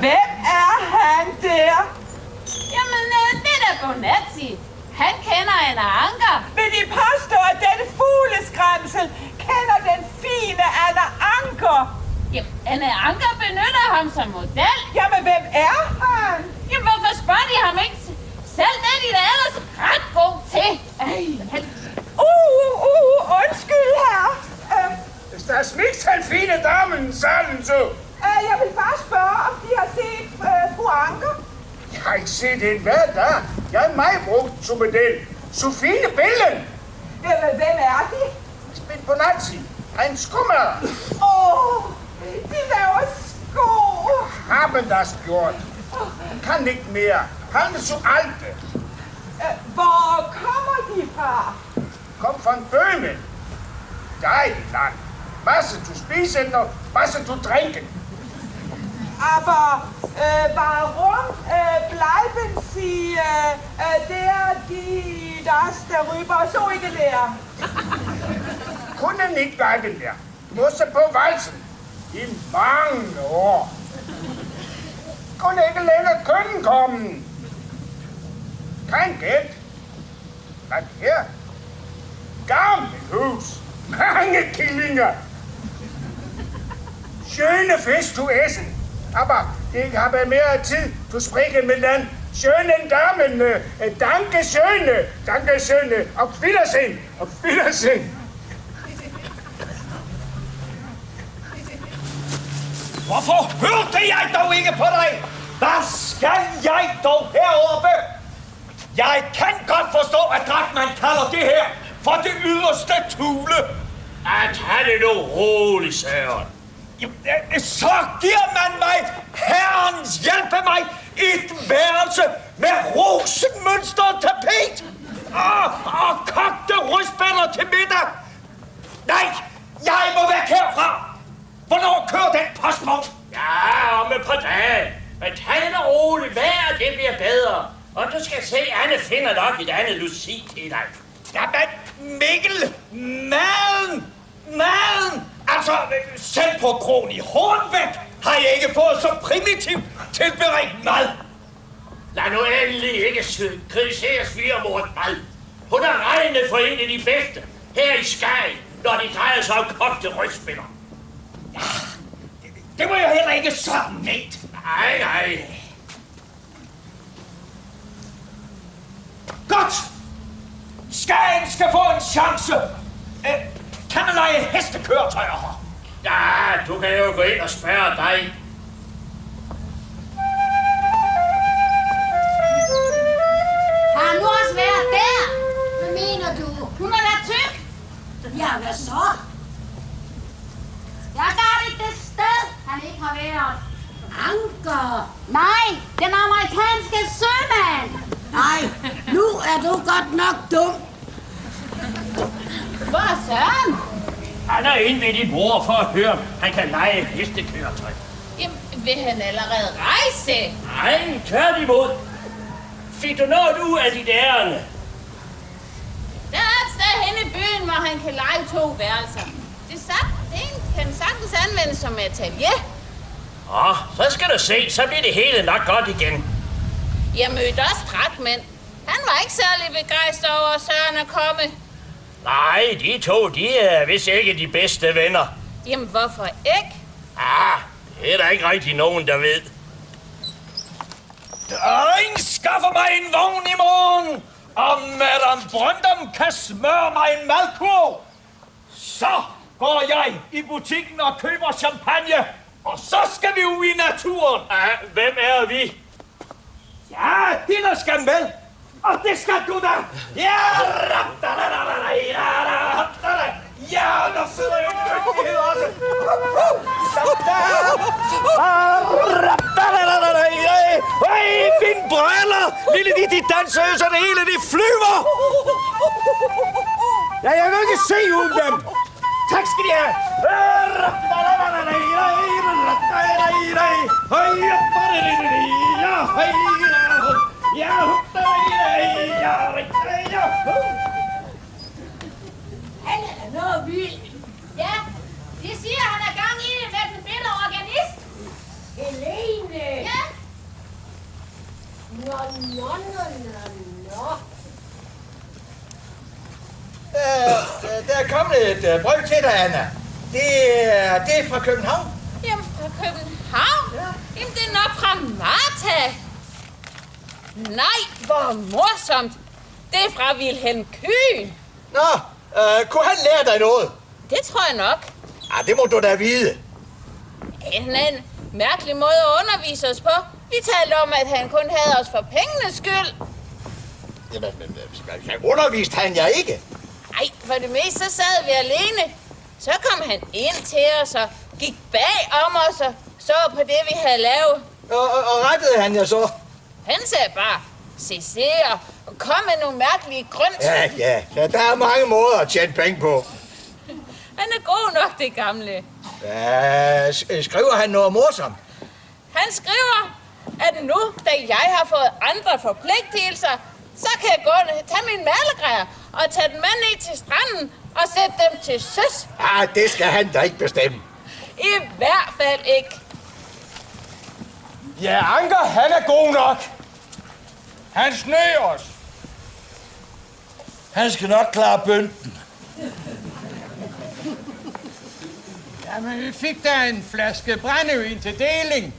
Hvem er han der? Jamen, det er da Bonazzi. Han kender Anna Anker. Vil de påstå, at denne fugleskræmsel kender den fine Anna Anker? Jamen, Anna Anker benytter ham som model. Jamen, hvem er han? Jamen, hvorfor spørger de ham ikke? Selv det er de da ellers ret god til. Undskyld her. Der er smidt den fine damen, salen så. Jeg vil bare spørge, om de har set fru Anker? Jeg har ikke set hende hver dag. Jeg er mig brugt som model. Sofine Billen. Hvem er de? Spil på Nazi. En skummer. De laver sko. Har man das gjort. Kan ikke mere. Han er så alte. Hvor kommer de fra? Kom fra Böhmen. Dejligt land. Masse zu spisen og masse zu trinken. Aber warum bleiben Sie das darüber so ikke der? Kunne ikke bleiben der. Måste på valsen. I mange år. Kunne ikke længere kønnen komme. Kein Geld. Hvad her? Gammelt hus. Mange killinger. Schöne Fest zu essen. Aber ich habe mehr Zeit zu sprechen mit den schönen Damen. Danke schön. Danke schön. Auf Wiedersehen. Auf Wiedersehen. Hvorfor hørte jeg dog ikke på dig? Hvad skal jeg dog heroppe? Jeg kan godt forstå, at Drachmann kalder det her for det yderste tule. At have det nu roligt, Søren. Så giver man mig, herrens hjælpe mig, et værelse med rosenmønstret tapet og kogte rødspænder til middag. Nej, jeg må væk herfra. Hvornår kører den postvogn? Ja, om et par dage. Men tag det roligt. Vejret du skal se, Anne finder nok et andet Lucie til dig. Jamen, Mikkel, maden! Altså, selv på krogen i Hornbæk har jeg ikke fået så primitivt tilberedt mad. Lad nu endelig ikke kritisere svigermors mad. Hun har regnet for en af de bedste her i Skagen, når de drejer sig om kogte rødspiller. Ja, det var jo heller ikke sådan ment. Nej. Godt! Skagen skal få en chance. Kan man lege hestekøretøjer her? Ja, du kan jo gå ind og spørge dig. Har han nu også været der? Hvad mener du? Hun har været tyk. Ja, hvad så? Jeg gør det sted, han ikke har været. Anker? Nej, den amerikanske sømand. Nej, nu er du godt nok dum. Hvor er Søren? Han er inde ved din bror for at høre, han kan lege hestekøretøj. Jamen, vil han allerede rejse? Nej, tværtimod. Fik du noget ud af dit ærende? Der er et sted henne i byen, hvor han kan lege 2 værelser. Det kan sagtens anvendes som atelier. Så skal du se, så bliver det hele nok godt igen. Jeg mødte også Trækmænd. Han var ikke særlig begejstret over, at Søren er kommet. Nej, de 2, de er vist ikke de bedste venner. Jamen, hvorfor ikke? Det er der ikke rigtig nogen, der ved. Dreng, skaffer mig en vogn i morgen, og Madame Brøndum kan smøre mig en madkurv. Så går jeg i butikken og køber champagne, og så skal vi ud i naturen. Hvem er vi? Ja, Diller skal med, og det skal du da. Ja, ja, der sidder jo en dygtighed også. Hey, mine briller! Lille de danser så det hele, de flyver! Ja, jeg vil ikke se uden dem. Tak skal de have. Han er da noget vild. Ja, de siger, han er gang i det med den bitte organist. Helene. Ja. Nå. Der er kommet et brev til dig, Anna. Det er fra København. Jamen, fra København? Ja. Jamen, det er nok fra Martha. Nej, hvor morsomt. Det er fra Wilhelm Kyhn. Nå, kunne han lære dig noget? Det tror jeg nok. Det må du da vide. En mærkelig måde at undervise os på. Vi talte om, at han kun havde os for pengenes skyld. Jamen, underviste han jer ikke? Nej, for det meste så sad vi alene. Så kom han ind til os og gik bag om os og så på det, vi havde lavet. Og rettede han jer så? Han sagde bare, se og kom med nogle mærkelige grønt. Ja, der er mange måder at tjene penge på. Han er god nok, det gamle. Ja, skriver han noget morsomt? Han skriver, at nu, da jeg har fået andre forpligtelser, så kan jeg gå og tage mine malergrejer og tage dem med ned til stranden og sætte dem til søs. Det skal han da ikke bestemme. I hvert fald ikke. Ja, Anker, han er god nok. Han snøger os. Han skal nok klare bønten. Jamen, vi fik da en flaske brændevin til deling.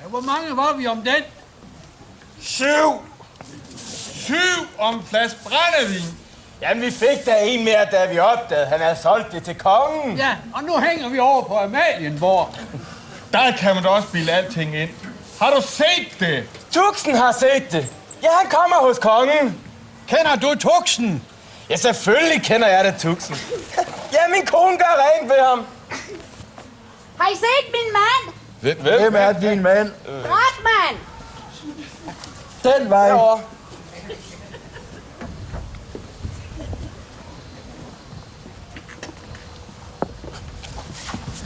Ja, hvor mange var vi om den? 7 om en flaske brændevin. Jamen, vi fik da en mere, da vi opdagede, han havde solgt det til kongen. Ja, og nu hænger vi over på Amalienborg. Der kan man da også bilde alting ind. Har du set det? Tuxen har set det. Ja, han kommer hos kongen. Kender du Tuxen? Ja, selvfølgelig kender jeg det, Tuxen. Ja, min kone gør rent ved ham. Har I set min mand? Hvem er din mand? Drachmann. Den vej. Derovre.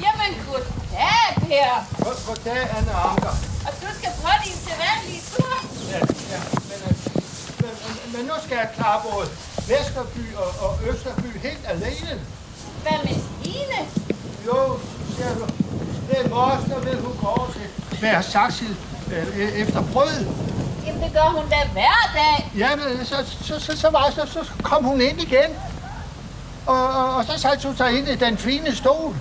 Jamen, goddag, Per. Goddag, Anne Anker. Og du skal på din sædvanlige tur. Ja, men Men nu skal jeg klare både Vesterby og Østerby helt alene. Hvad med Stine? Jo, ser du. Det er moster, ved hun går over til hver Saxil efter brød. Jamen, det gør hun da hver dag. Jamen, så kom hun ind igen. Og så satte hun sig ind i den fine stol.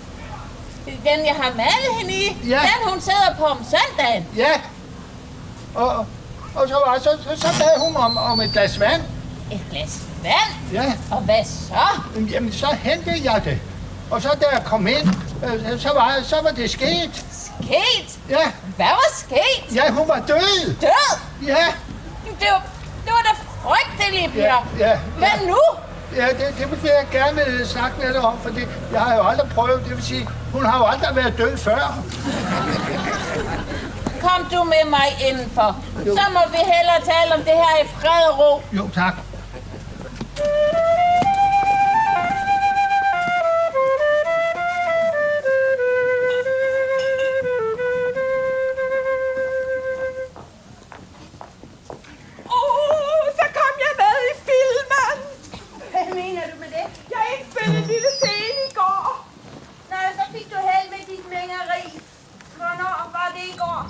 Den, jeg har malet hende i. Ja. Den, hun sidder på om søndagen. Ja. Og så bad hun om et glas vand. Et glas vand? Ja. Og hvad så? Jamen, så hentede jeg det. Og så da jeg kom ind, så var det sket. Sket? Ja. Hvad var sket? Ja, hun var død. Død? Ja. Det var da frygteligt, Peter. Ja. Hvad nu? Ja, det vil jeg gerne snakke med dig om, for jeg har jo aldrig prøvet. Det vil sige, hun har jo aldrig været død før. Kom du med mig indenfor. Jo. Så må vi hellere tale om det her i fred og ro. Jo, tak. Så kom jeg med i filmen. Hvad mener du med det? Jeg indspillede en lille scene i går. Nej, så fik du held med dit mængeri. Hvornår var det i går?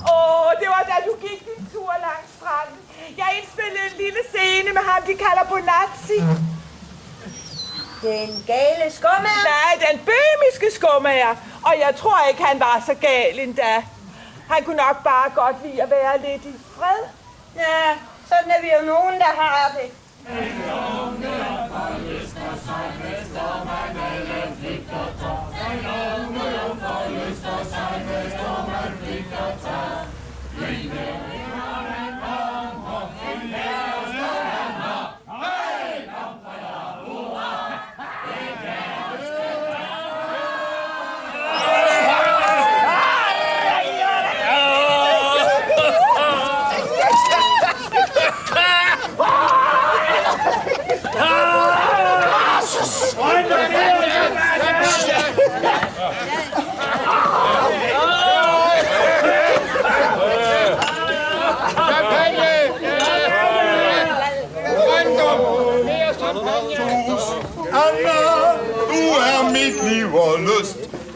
Det var da du gik din tur langs stranden. Jeg indspillede en lille scene med ham, de kalder Bonazzi. Den gale skummager? Nej, den bøhmiske skummager. Og jeg tror ikke, han var så gal endda. Han kunne nok bare godt lide at være lidt i fred. Ja, sådan er vi jo nogen, der har det.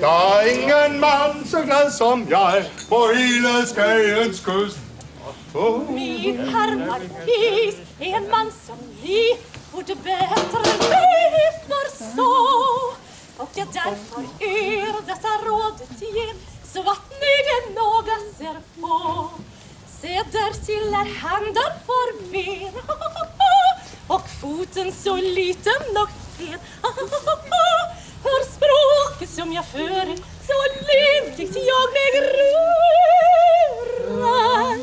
Der er ingen mand så glad som jeg på hele Skagens kyst. Min Hermann-Kis är en man som ni borde bättre ni förstå. Och jag därför detta rådet ger, så att ni det någa ser på. Se där till händer för mer, och foten så liten och fet. Hör språket som jag för, så livligt jag mig rör.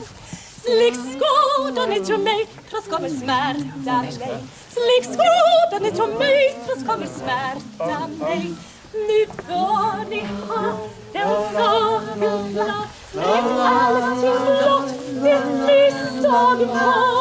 Slik skådan är mig, trots kommer smärta mig. Slik skådan är mig, trots kommer smärta mig. Nu bör ni ha den saken klar. Låt allt till blott det misstag var.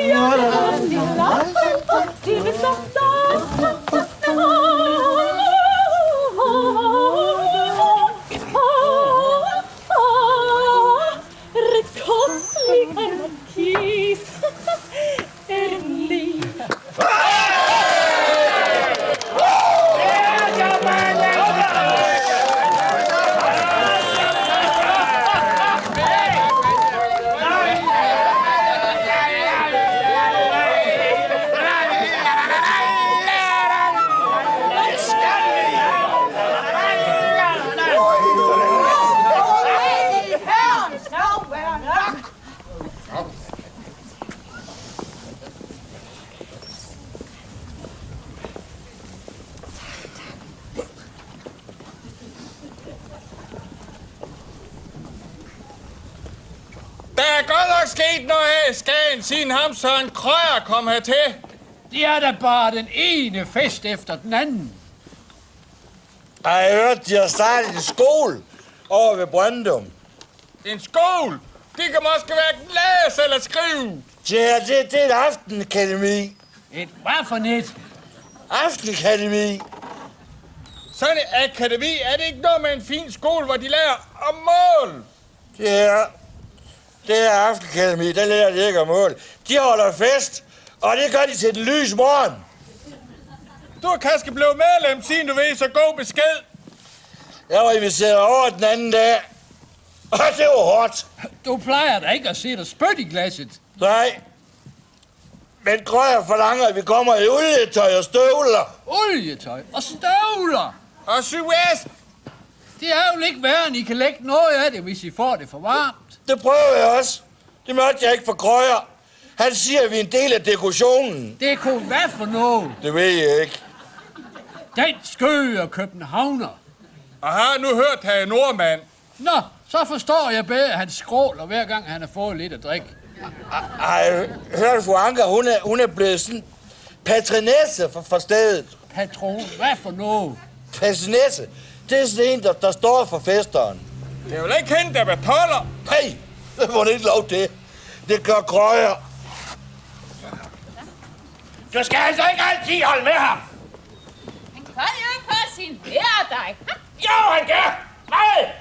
Ja, la la sket noget her i Skagen, siden ham Søren Krøyer kom hertil? Det er da bare den ene fest efter den anden. Jeg har hørt, de har startet en skole over ved Brøndum. En skole? De kan måske hverken læse eller skrive. Det er et aftenakademi. Et hvad for net? Aftenakademi. Sådan et akademi, er det ikke noget med en fin skole, hvor de lærer om mål? Det er Aftenakademi, der lærer de ikke om mål. De holder fest, og det gør de til den lys morgen. Du er kanskje blevet medlem, siden du ved så god besked. Jeg var inviteret over den anden dag, og det var hårdt. Du plejer da ikke at se dig spyt i glasset. Nej, men Krøyer forlanger, at vi kommer i olietøj og støvler. Olietøj og støvler? Og sydvest. Det er jo ikke værre, end I kan lægge noget af det, hvis I får det for varmt. Det prøver jeg også. Det måtte jeg ikke for Krøyer. Han siger, at vi er en del af dekorationen. Hvad for noget? Det ved jeg ikke. Den skøge københavner. Og har nu hørt her nordmand. Nå, så forstår jeg bedre, at han skråler hver gang, han har fået lidt at drikke. Ej, hørte fru Anker, hun er blevet sådan patronesse for stedet. Patron? Hvad for noget? Patronesse. Det er sådan en, der står for festeren. Det er jo ikke hende, der betaler. Nej, det må ikke lov til. Det gør Krøyer. Du skal altså ikke altid holde med ham. Han kan jo ikke fascinere dig. Jo, han kan. Nej.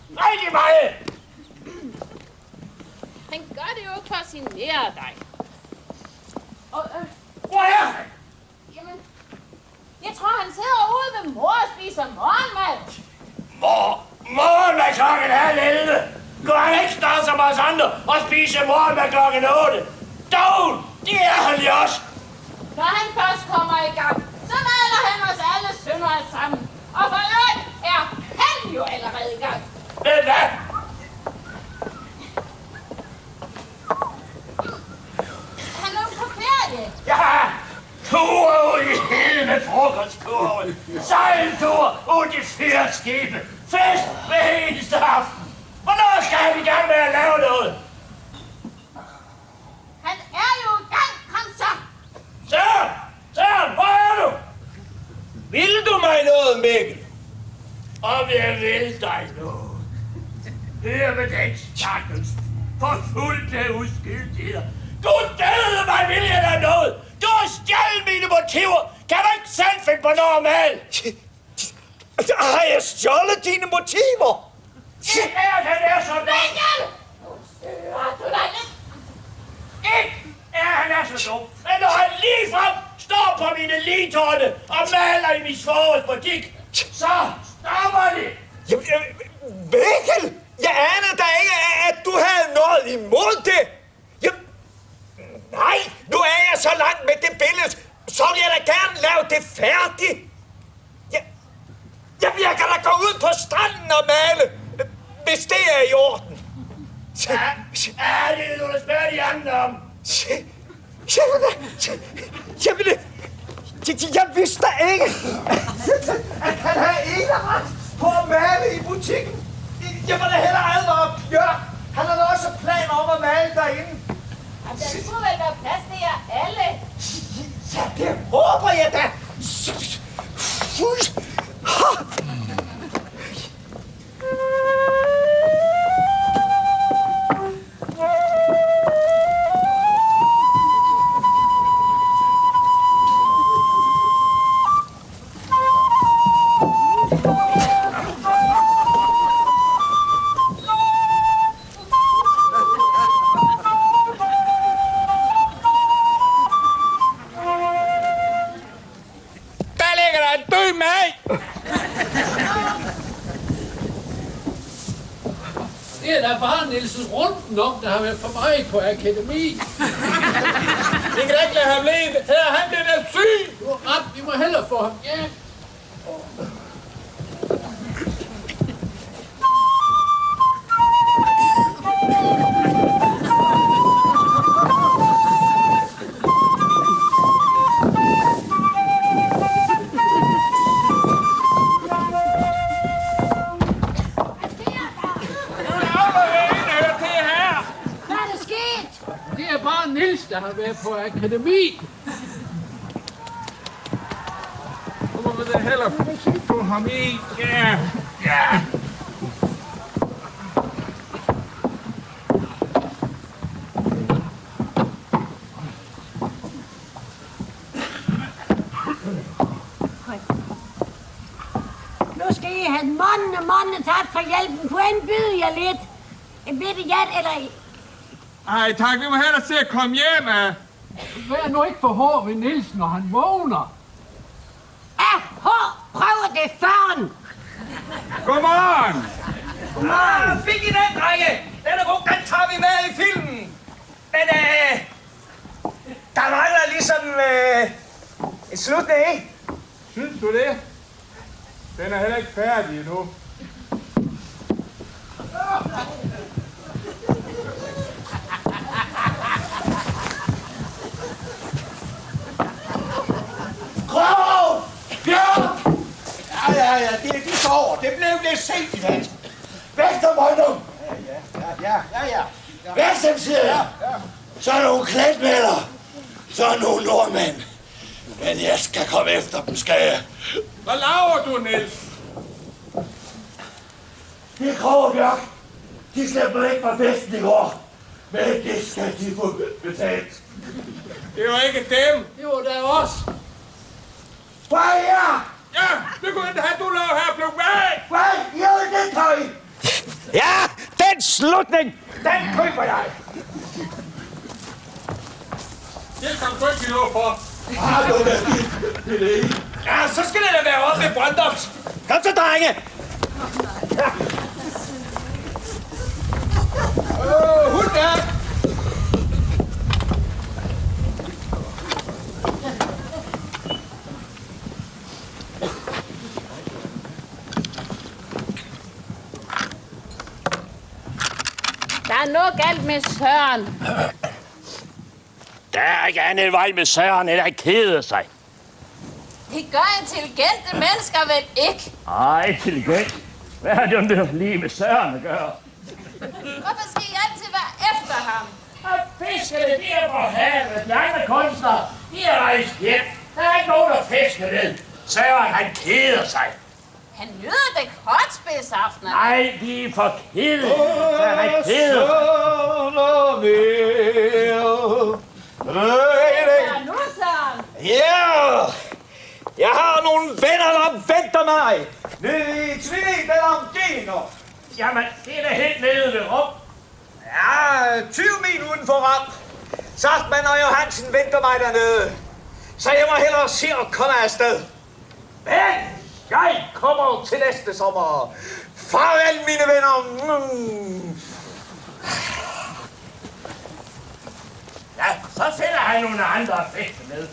Rigtig meget. Han gør det jo ikke for at fascinere dig. Og, hvor er han? Jamen, jeg tror, han sidder ude ved mor og spiser morgenmad. Morgenmad klokken 10:30. Går han ikke snart som os andre og spise morgenmad klokken 8? Dog, det er han jo også. Når han først kommer i gang, så maler han os alle sønder sammen. Og for øvrigt er han jo allerede i gang. Ved hvad? Han er jo på ferie. Ja, ture ud i hele med frokostkurven. Sejlture ud i 4 skibe. Fest hver eneste aften. Hvornår skal han i gang med at lave noget? Han er jo i gang, kom så. Søren, hvor er du? Vil du mig noget, Mikkel? Om jeg vil dig noget. Hør med den stakkels forfulgte uskyldigheder. Du døde mig, vil jeg dig noget. Du har stjålet mine motiver. Kan du ikke selv finde på normalt? Har jeg stjålet dine motiver? Det er så dumt. Mikkel! Nu styrer du dig lidt. Ikke er han så dum. Men når han ligefrem står på mine ligtårne og maler i min svogers butik, så stopper det. Mikkel, jeg anede da ikke, at du havde noget imod det. Nej, nu er jeg så langt med det billede, så vil jeg da gerne lave det færdigt. Jeg kan da gå ud på stranden og male, hvis det er i orden. Ja, det er du, der spørger de andre om. Jamen, jeg vidste da ikke, at han havde eneret på at male i butikken. Jeg var da hellere advare Bjørn. Han har da også planer om at male derinde. Og der skulle vel være plads til jer alle. Ja, det håber jeg da. Det er da bare Nielsen Runden om, der har været for mig på akademi. Vi kan ikke lade ham leve. Her, han bliver da syg. Du har ret, vi må hellere få ham hjem. Der har været på akademi. Nu må vi da hellere få ham i. Ja. måske have mange tak for hjælpen. Kunne jeg byde jer lidt? En bitte hjælp eller... Ej tak, vi må hellere se at komme hjem af. Vær nu ikke for hård ved Nielsen, når han vågner. Prøv det førn! Godmorgen! Godmorgen! Fik I den, drenge? Den er god, den tager vi med i filmen. Men der mangler ligesom en slutning, ikke? Synes du det? Den er heller ikke færdig endnu. Grov! Bjørk! Ja, de sover. Det blev lidt sent i dag. Væk der, Brøndum! Ja. Væk dem, siger jeg. Så er nogle klædmælder. Så er nogle nordmænd. Men jeg skal komme efter dem, skal jeg. Hvad laver du, Niels? Det er Krog og Bjørk. De slipper ikke fra festen i går. Men det skal de få betalt. Det var ikke dem. Det var da os. Hvad her? Ja, det kunne ikke have, du lå her blev væk. Hvad? Jo, det tager I. Ja, den slutning, den køber jeg. Det kan du ikke lov for. Ja, så skal det da være op med Brøndums. Kom så, drenge. Hund der. Der er noget galt med Søren. Der er ikke andet vej med Søren, end at kede sig. Det gør intelligente mennesker vel ikke? Ej, intelligent. Hvad har det lige med Søren at gøre? Hvorfor skal I altid være efter ham? Og fiskerne, de er på havet. De andre kunstnere, de er rejst hjem. Der er ikke nogen, der fisker ved. Søren, han keder sig. Han nyder det kortspidsaftener. Nej, de er for kede. Søren, han keder sig. Nu, Søren. Ja! Jeg har nogle venner, der venter mig. Nede i Tvillingbællandino. Jamen, det er da helt nede ved Rum. Ja, 20 mil uden for Ram. Sartmann og Johansen venter mig dernede. Så jeg må hellere se at komme afsted. Men jeg kommer til næste sommer. Farvel, mine venner. Ja, så finder han nogle andre at fiske med.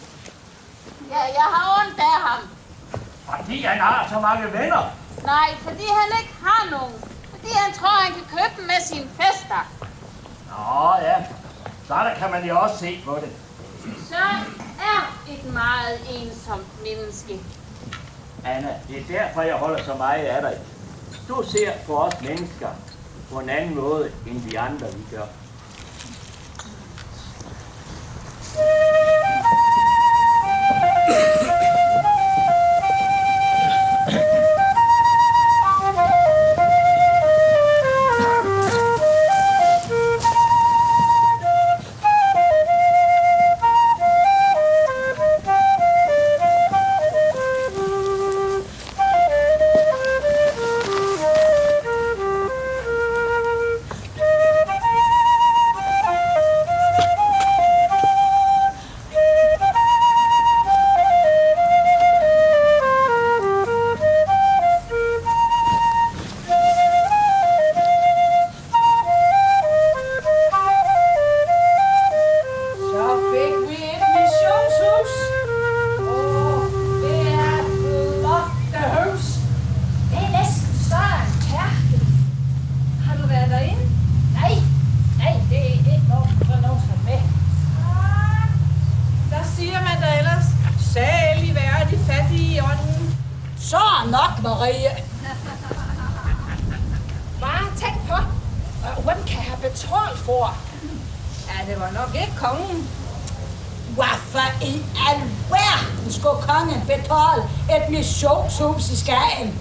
Ja, jeg har ondt af ham. Fordi han har så mange venner. Nej, fordi han ikke har nogen. Fordi han tror, han kan købe dem med sine fester. Nå ja, så der kan man jo også se på det. Søren er et meget ensomt menneske. Anna, det er derfor, jeg holder så meget af dig. Du ser på os mennesker på en anden måde, end vi andre vi gør. Missionshus i Skagen.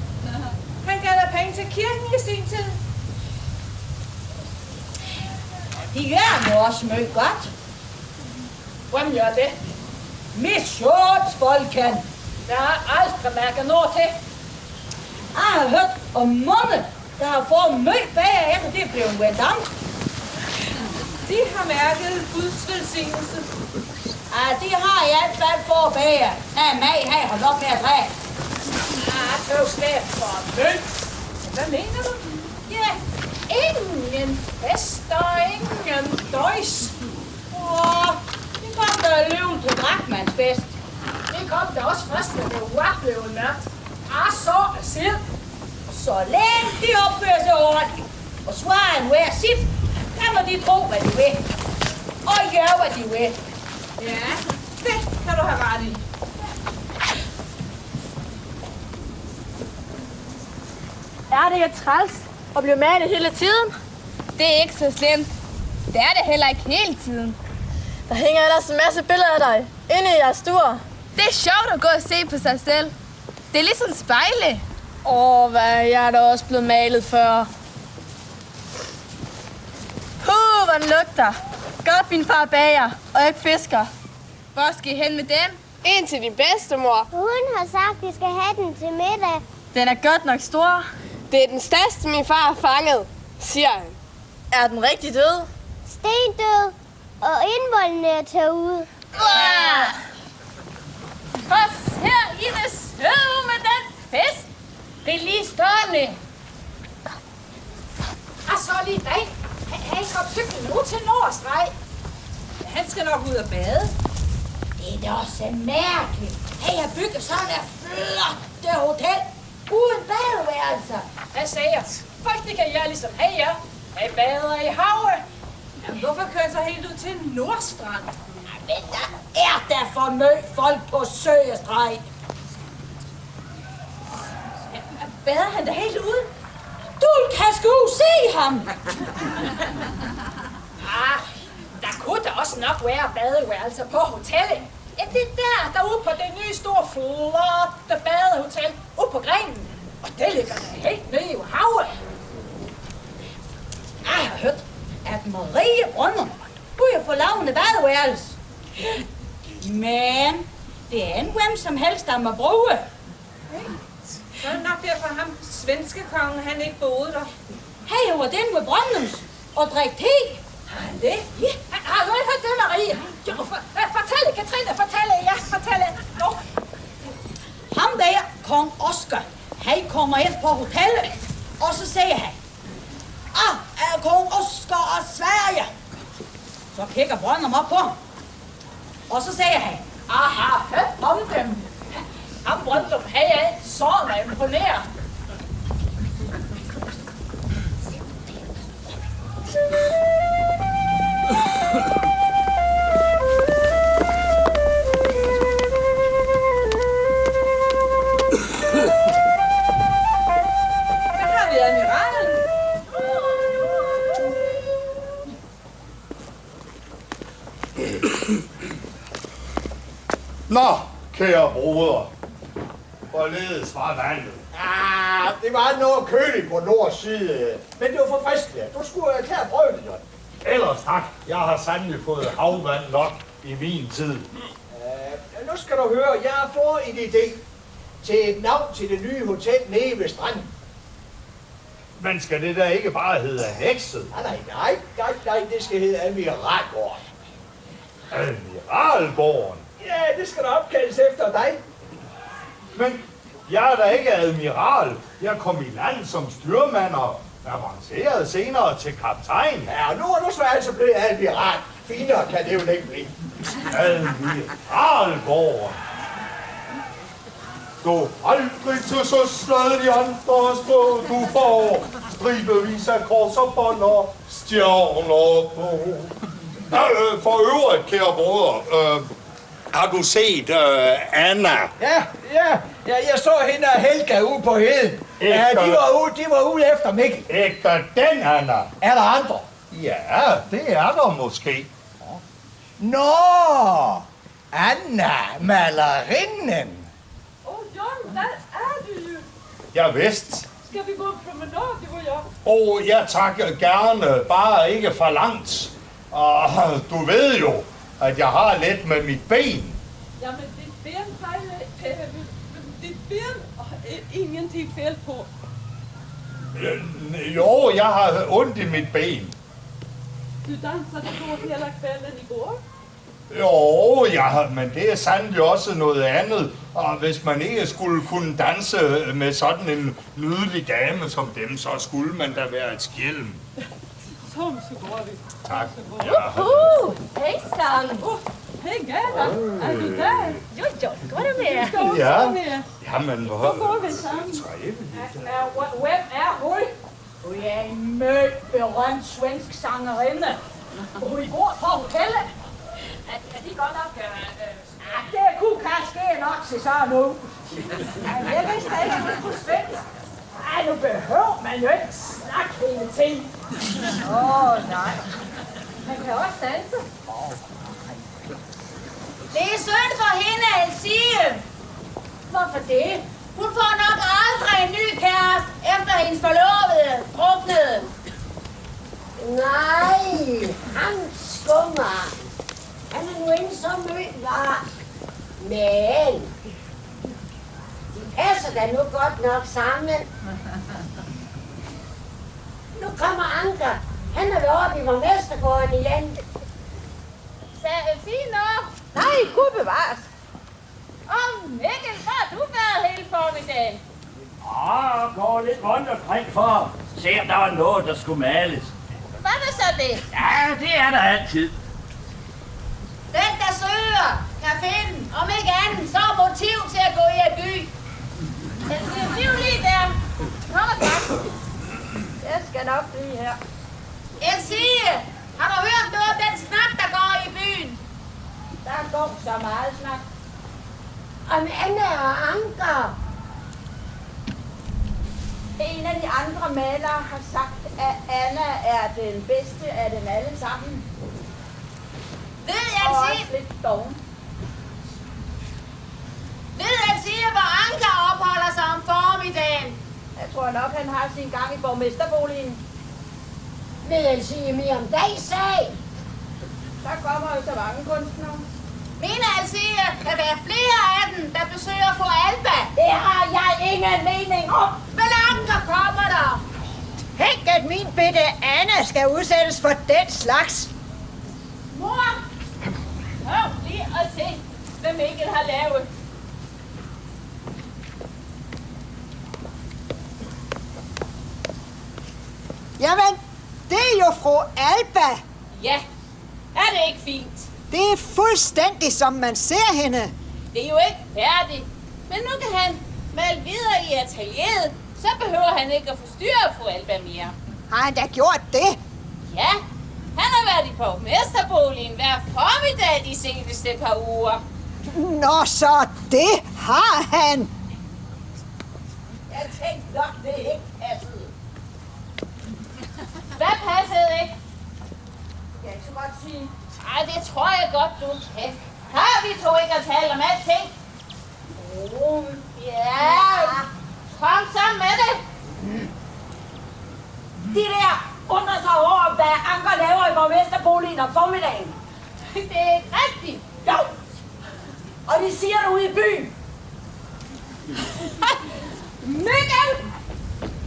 Han gav dig penge til kirken i sin tid. De gør nu også meget godt. Hvem gør det? Missionsfolken. Der har aldrig mærket noget til. Jeg har hørt om mange, der har fået mødt bager efter det blev vendt om. De har mærket Guds velsignelse. Ja, de har i hvert fald fået bager. Af mig har holdt op med at drikke. Jeg tog slet for mønt. Hvad mener du? Ja, ingen fest og ingen døjs. Vi kom der løven til Drakmandsfest. Det kom der også først, da det var blevet mørkt. Jeg så det selv. Så længe de opfører sig ordentligt og svarer en hver sift, der må de tro, hvad de vil. Og gøre, hvad de vil. Ja, det kan du have ret i. Er det ikke træls at blive malet hele tiden? Det er ikke så slemt. Det er det heller ikke hele tiden. Der hænger ellers en masse billeder af dig inde i jeres stuer. Det er sjovt at gå og se på sig selv. Det er ligesom spejle. Jeg er da også blevet malet før. Hvor den lugter. Godt min far bager, og ikke fisker. Hvor skal I hen med den? En til din bedstemor. Hun har sagt, at vi skal have den til middag. Den er godt nok stor. Det er den største, min far har fanget, siger han. Er den rigtig død? Stendød, og indvoldene er taget ud. Pas her i det søde med den fest. Det er lige stående. Og så lige dag. Han kom cyklen nu til Nordstreg. Han skal nok ud og bade. Det er da også mærkeligt. Hey, jeg bygget sådan et flot hotel uden badeværelser. Hvad sagde jeg? Folk, de kan gøre ligesom her. Jeg bader i havet. Jamen, hvorfor kører jeg så helt ud til Nordstrand? Men der er der for møg folk på Søgestreg. Bader han da helt ude? Du kan sgu se ham. Der kunne da også nok være badeværelser på hotellet. Ja, det er derude på det nye store flotte badehotel ude på grenen. Og det ligger da helt nede i havet. Jeg har hørt, at Marie Brøndum kunne få lavende badeværelse. Men det er en hvem som helst, der må bruge. Så er det nok derfor, ham svenske kongen, han ikke boede der. Hey, var den med Brøndums og drik te. Har han det? Ja. Har du ikke hørt det, Marie? Jo, fortæl det, Katrine, fortæl det. Nå. Ham der, kong Oscar, han kommer ind på hotellet, og så siger han, er kong Oscar af Sverige? Så kigger Brøndum op på ham, og så siger han, har hørt om dem. Ham Brøndum, han er sådan imponeret. Der har vi admiralen. Nå, kære broder. Hvorledes var vandet? Det var noget køligt på nords side, men det var forfriskende. Du skulle tage at prøve det, John. Ellers tak. Jeg har sandelig fået havvand nok i min tid. Nu skal du høre, jeg har fået en idé til et navn til det nye hotel nede ved stranden. Men skal det da ikke bare hedde Hekset? Nej, det skal hedde Admiralgården. Admiralgården? Ja, det skal da opkaldes efter dig. Men jeg er da ikke admiral. Jeg kom i land som styrmand og avanceret senere til kaptajn. Ja, og nu er du så altså blevet admiral. Finere kan det jo ikke blive. Admiralgården. Du aldrig til så slået de andre sprog, du får stribevis af kors og bånd og stjerner på. For øvrigt, kære broder, har du set Anna? Ja, jeg så hende og Helga ude på heden. Ja, de var ude efter Mikkel. Ikke den, Anna. Er der andre? Ja, det er der måske. Nå, Anna, malerinden. John, der er du jo. Jeg vidste. Skal vi gå en promenade, du og jeg? Jeg takker gerne, bare ikke for langt. Og du ved jo, at jeg har lidt med mit ben. Jamen, dit ben fejler... Dit ben ingenting fel på. Jo, jeg har ondt i mit ben. Du dansede på hela kvällen igår. Jo, men det er sandelig også noget andet. Og hvis man ikke skulle kunne danse med sådan en nydelig dame som dem, så skulle man da være et skælm. Som så går vi. Tak. Hejsan! Hej Gerda, er du der? Jo, går du med? Ja. Jamen, hvor går vi sammen? Hvem er hun? Hun er en meget berømt svensk sangerinde. Hun går på hotellet. Er de godt nok... det kunne kanskje nok se sådan nu. Jeg vidste ikke, at det kunne svensk. Ej, nu behøver man jo ikke snakke hele tiden. Nej. Man kan også danse. Det er synd for hende, Elsie. Hvorfor det? Hun får nok aldrig en ny kæreste, efter hendes forlovede druknede. Nej, han skummer. Han er nu ikke så mødt var. Men de passer da nu godt nok sammen. Nu kommer Anker. Han er ved oppe i Borgmestergården igen. Sig noget. Nej, Gud bevares. Mikkel, hvor har du været hele formiddagen? Går lidt rundt omkring for at se, om der var noget, der skulle males. Hvad er så det? Ja, det er der altid. Den, der søger, kan finde, om ikke andet, så er motiv til at gå i en by. Det er jo lige der. Kom og tak. Jeg skal nok blive her. Elsie, har du hørt noget om den snak, der går i byen? Der går så meget snak. Om Anna og Anker. En af de andre malere har sagt, at Anna er den bedste af dem alle sammen. Ved Elsie, hvor Anker opholder sig om formiddagen? Jeg tror nok, han har sin gang i borgmesterboligen. Vil Elsie mere om dagsag? Der kommer jo så mange kunstnere. Mener Elsie, at der er flere af dem, der besøger fru Alba? Det har jeg ingen mening om. Men Anker kommer der. Tænk, at min bitte Anna skal udsættes for den slags. Mor! Hør lige og se, hvad Mikkel har lavet. Jamen, det er jo fru Alba. Ja, er det ikke fint? Det er fuldstændig, som man ser hende. Det er jo ikke færdigt. Men nu kan han male videre i atelieret, så behøver han ikke at forstyrre fru Alba mere. Har han da gjort det? Ja, han har været i borgmesterboligen hver formiddag de seneste par uger. Nå, så det har han. Jeg tænkte nok, det ikke passede. Hvad passede ikke? Jeg kan så godt sige. Ej, det tror jeg godt, du kan. Har vi to ikke at tale om alting? Ja. Kom så med det. De der undrer sig over, hvad Anker laver i borgmesterboligen om formiddagen. Det er ikke rigtigt. Jo. Og de siger det ude i byen.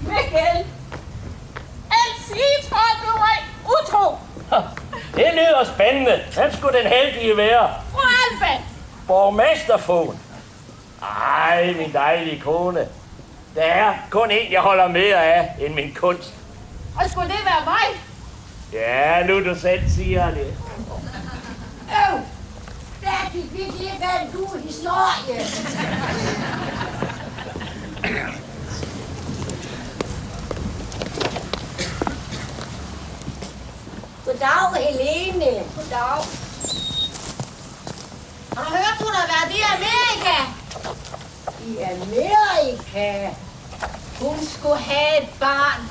Mikkel! Elsie tror, du er utro. Det lyder spændende. Hvem skulle den heldige være? Fru Alba! Borgmesterfruen. Ej, min dejlige kone. Der er kun en, jeg holder mere af, end min kunst. Og skulle det være mig? Ja, nu du selv siger det. Der fik vi lige en god historie. Goddag, Helene. Goddag. Har du hørt, hun har været i Amerika? I Amerika? Hun skulle have et barn.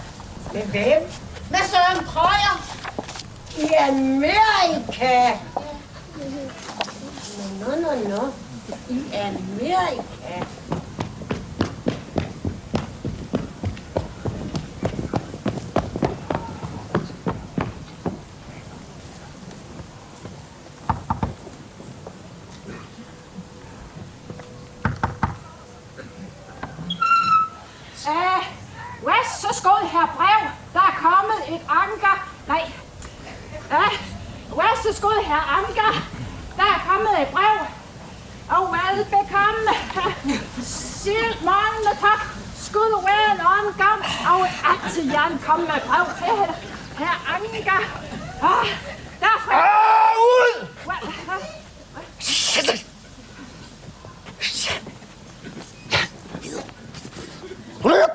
Med hvem? Med Søren Krøyer. I Amerika? Nå. I Amerika? Værsåskål, herr brev. Der er kommet et anker. Nej. Ja. Værsåskål, herr anker. Der er kommet et brev. Og velbekomme. Silt mange tak. Skud være en omgang. Og at Jan kom med brev til herr anker. Derfra. Ud!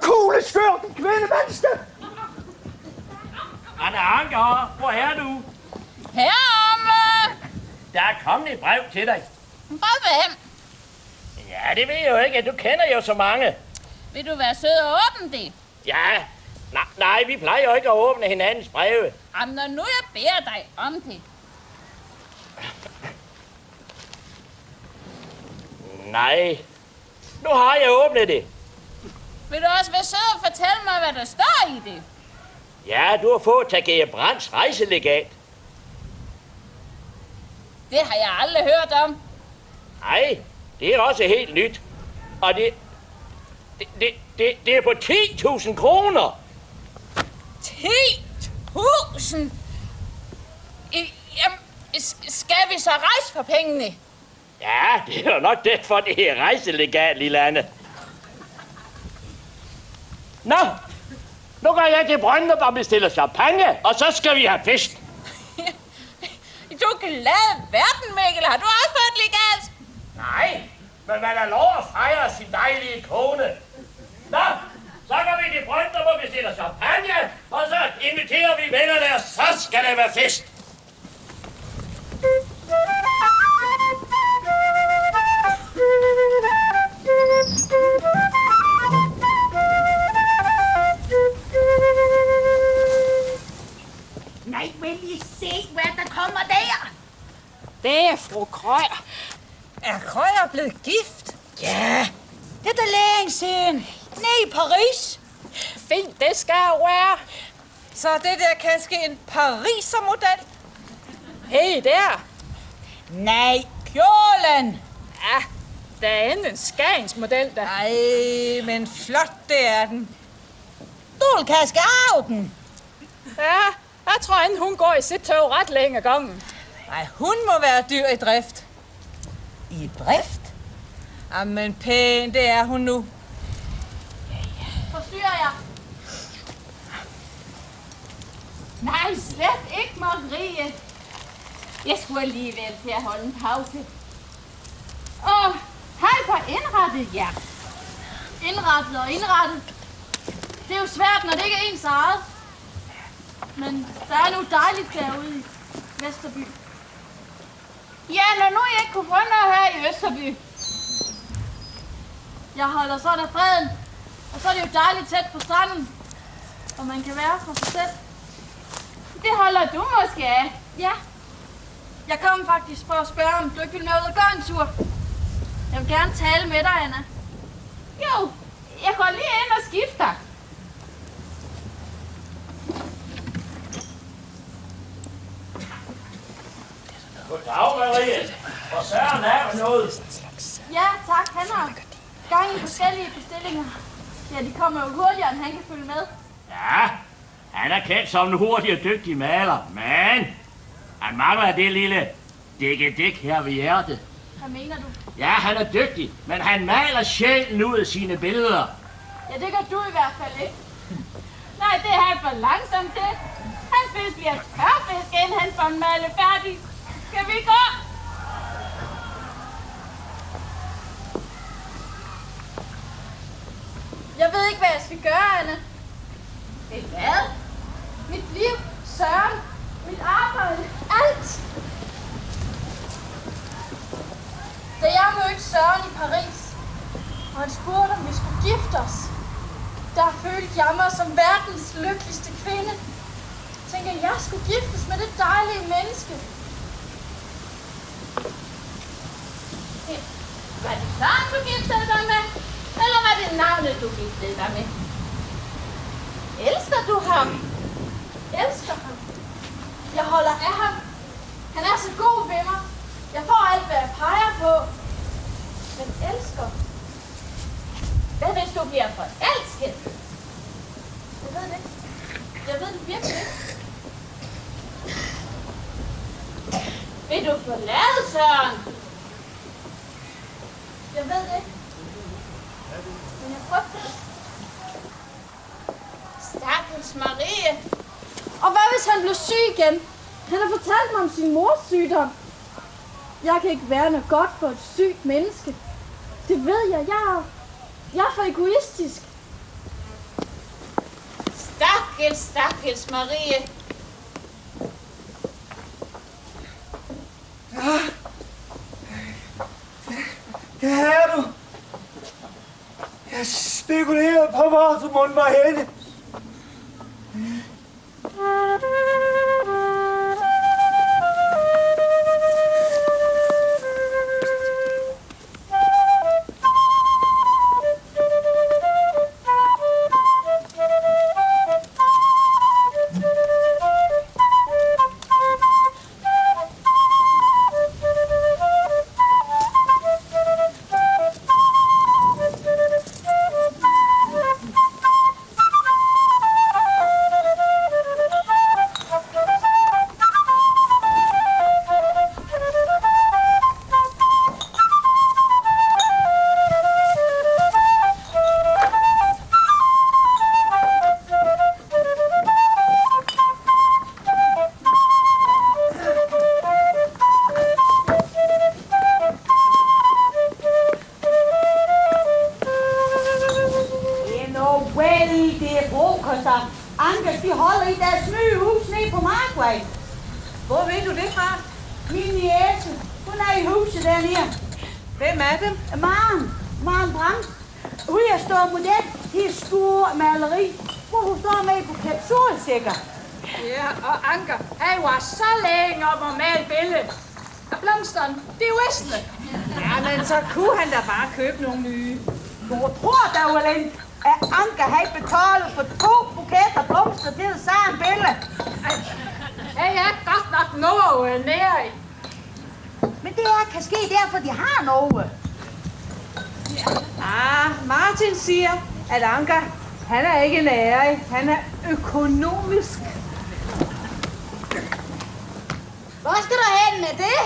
Kugleskør, den kvindemenneske! Anna Anker, hvor er du? Heromme! Der er kommet et brev til dig. Fra hvem? Ja, det ved jeg jo ikke. Du kender jo så mange. Vil du være sød og åbne det? Ja, nej, vi plejer jo ikke at åbne hinandens breve. Jamen, når nu jeg beder dig om det. Nej, nu har jeg åbnet det. Vil du også være sød og fortælle mig, hvad der står i det? Ja, du har fået Tage Brands rejselegat. Det har jeg aldrig hørt om. Nej, det er også helt nyt. Og det er på 10.000 kroner. 10.000? Jamen, skal vi så rejse for pengene? Ja, det er jo nok derfor, det er rejselegat, lille Anne. Nå, nu går jeg til Brøndum og bestiller champagne, og så skal vi have fest. Du er glad verden, Mikkel. Har du også fået et legat? Nej, men man er lov at fejre sin dejlige kone. Nå, så går vi til Brøndum og bestiller champagne, og så inviterer vi vennerne, og så skal det være fest. Nej, vil I se, hvad der kommer der? Det er fru Krøyer. Er Krøyer blevet gift? Ja, det er da længe siden. Nede i Paris. Fint, det skal jeg være. Så det der kanskje en parisermodel? Hey, der. Nej, kjolen. Ja, der er en skæringsmodel der. Ej, men flot det er den. Du kan skære af den. Ja, jeg tror ikke, hun går i sit tog ret længe gangen. Nej, hun må være dyr i drift. I drift? Jamen pæn, det er hun nu. Forstyrrer jeg? Nej, slet ikke, Marie. Jeg skulle alligevel til at holde en pause. Og hej på indrettet, ja. Indrettet og indrettet. Det er jo svært, når det ikke er ens eget. Men der er nu dejligt derude i Vesterby. Ja, når nu jeg ikke kunne få noget her i Østerby. Jeg holder så der freden. Og så er det jo dejligt tæt på stranden. Og man kan være for sig selv. Det holder du måske af. Ja. Jeg kom faktisk for at spørge, om du ikke vil med ud og gøre en tur. Jeg vil gerne tale med dig, Anna. Jo, jeg går lige ind og skifter. Goddag, Marie. Hvor søren er der noget? Ja, tak. Han har gang i forskellige bestillinger. Ja, de kommer jo hurtigere, end han kan følge med. Ja, han er kendt som en hurtig og dygtig maler, men han mangler det lille dække her ved hjertet. Hvad mener du? Ja, han er dygtig, men han maler sjælen ud af sine billeder. Ja, det gør du i hvert fald ikke. Nej, det er han for langsomt til. Hans fisk bliver tørfisk, inden han får malet færdig. Skal vi gå? Jeg ved ikke, hvad jeg skal gøre, Anna. Hvad? Mit liv, Søren, mit arbejde, alt. Da jeg mødte Søren i Paris, og han spurgte, om vi skulle gifte os, der følte jeg mig som verdens lykkeligste kvinde. Jeg tænkte, at jeg skulle giftes med det dejlige menneske. Var det Søren, du giftede dig med? Eller var det navnet, du giftede dig med? Elsker du ham? Elsker ham. Jeg holder af ham. Han er så god ved mig. Jeg får alt, hvad jeg peger på. Men elsker. Hvad hvis du bliver forelsket? Jeg ved det ikke. Jeg ved det virkelig ikke. Vil du forlade, Søren? Jeg ved det ikke. Men jeg frygter det. Stakkels Marie. Og hvad hvis han blev syg igen? Han har fortalt mig om sin mors sygdom. Jeg kan ikke være noget godt for et sygt menneske. Det ved jeg. Jeg er for egoistisk. Stakkels Marie. Det er du. Jeg spekulerer på, hvor du måtte var henne. Anker, de holder i deres nye hus nede på Markvej. Hvor ved du det fra? Min niece. Hun er i huset dernede. Hvem er det? Maren Brandt. Hun er stor model i store maleri, hvor hun står med på kapsulsikker. Ja, og Anker, han var så længe om at male billedet. Og blomsterne, det er visne. Ja, men så kunne han da bare købe nogle nye. Du tror da, Ellen, at Anker har betalt for 2 buketter blomster til det samme billede. Jeg er godt nok noget nære i. Men det her kan ske derfor, de har noget. Martin siger, at Anker, han er ikke nære, han er økonomisk. Hvor skal du hen med det?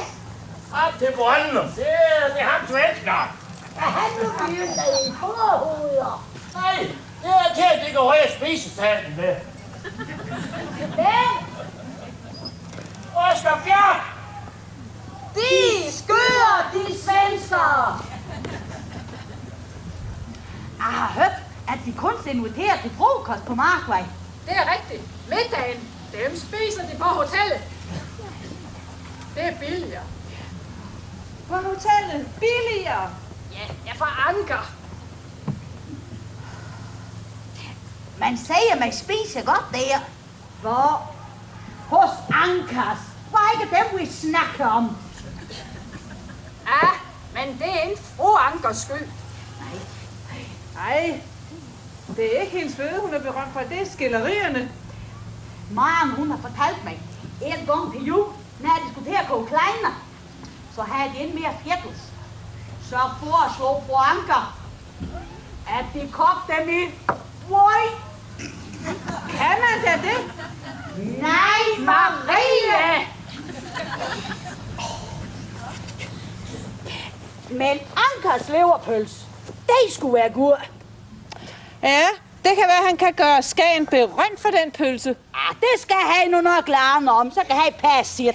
Op til Brønden. Det er ham svensker. Er han nu begyndt af en forhoveder? Nej, det er til at dekorere spisesalen med. Hvem? Oscar Bjørk! De skyer, de svensker! Jeg har hørt, at de kun inviterer til frokost på Markvej. Det er rigtigt. Middagen, dem spiser de på hotellet. Det er billigere. På hotellet? Billigere? Ja, for Anker. Man siger, man spiser godt der. Hvor? Hos Ankers. Var ikke dem, vi snakker om. Ja, men det er en fru Ankers skyld. Nej, det er ikke hendes føde, hun er berømt for. Det er skillerierne. Maren, hun har fortalt mig, en gang til jul, når de skulle til at gå kleiner, så havde de en mere fjættels. Så foreslog fru Anker, at de kogte dem i røg. Kan man da det? Nej, Marie! Men Ankers leverpøls, det skulle være god. Ja, det kan være, at han kan gøre Skagen berømt for den pølse. Ja, det skal have nu nok larme om, så kan have passet.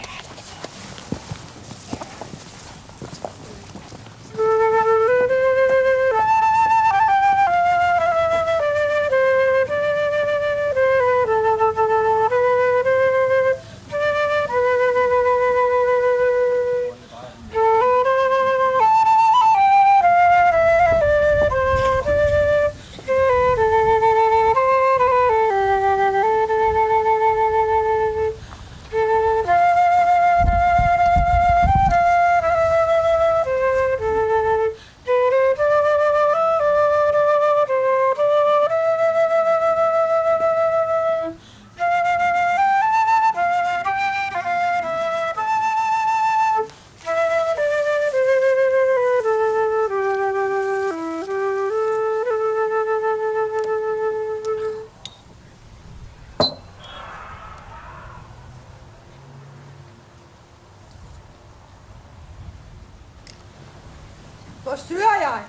styrer jeg.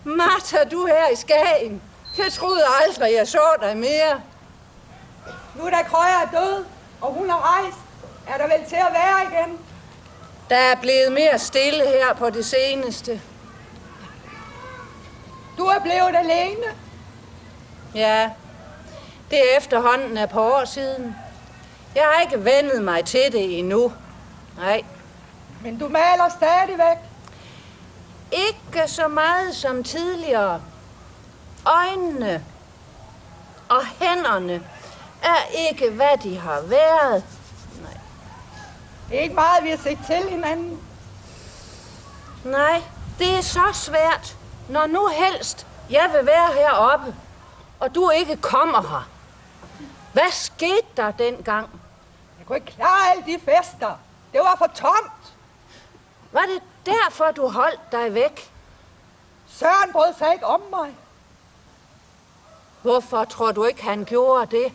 Martha, du her i Skagen. Jeg troede aldrig, jeg så dig mere. Nu da Krøyer er død, og hun er rejst, er der vel til at være igen? Der er blevet mere stille her på det seneste. Du er blevet alene? Ja, det er efterhånden et par år siden. Jeg har ikke vendet mig til det endnu. Nej. Men du maler stadigvæk? Ikke så meget som tidligere. Øjnene og hænderne er ikke, hvad de har været. Nej. Det er ikke meget, vi har set til hinanden. Nej, det er så svært, når nu helst jeg vil være heroppe, og du ikke kommer her. Hvad skete der dengang? Jeg kunne ikke klare alle de fester. Det var for tomt. Var det derfor, du holdt dig væk? Søren brød sig ikke om mig. Hvorfor tror du ikke, han gjorde det?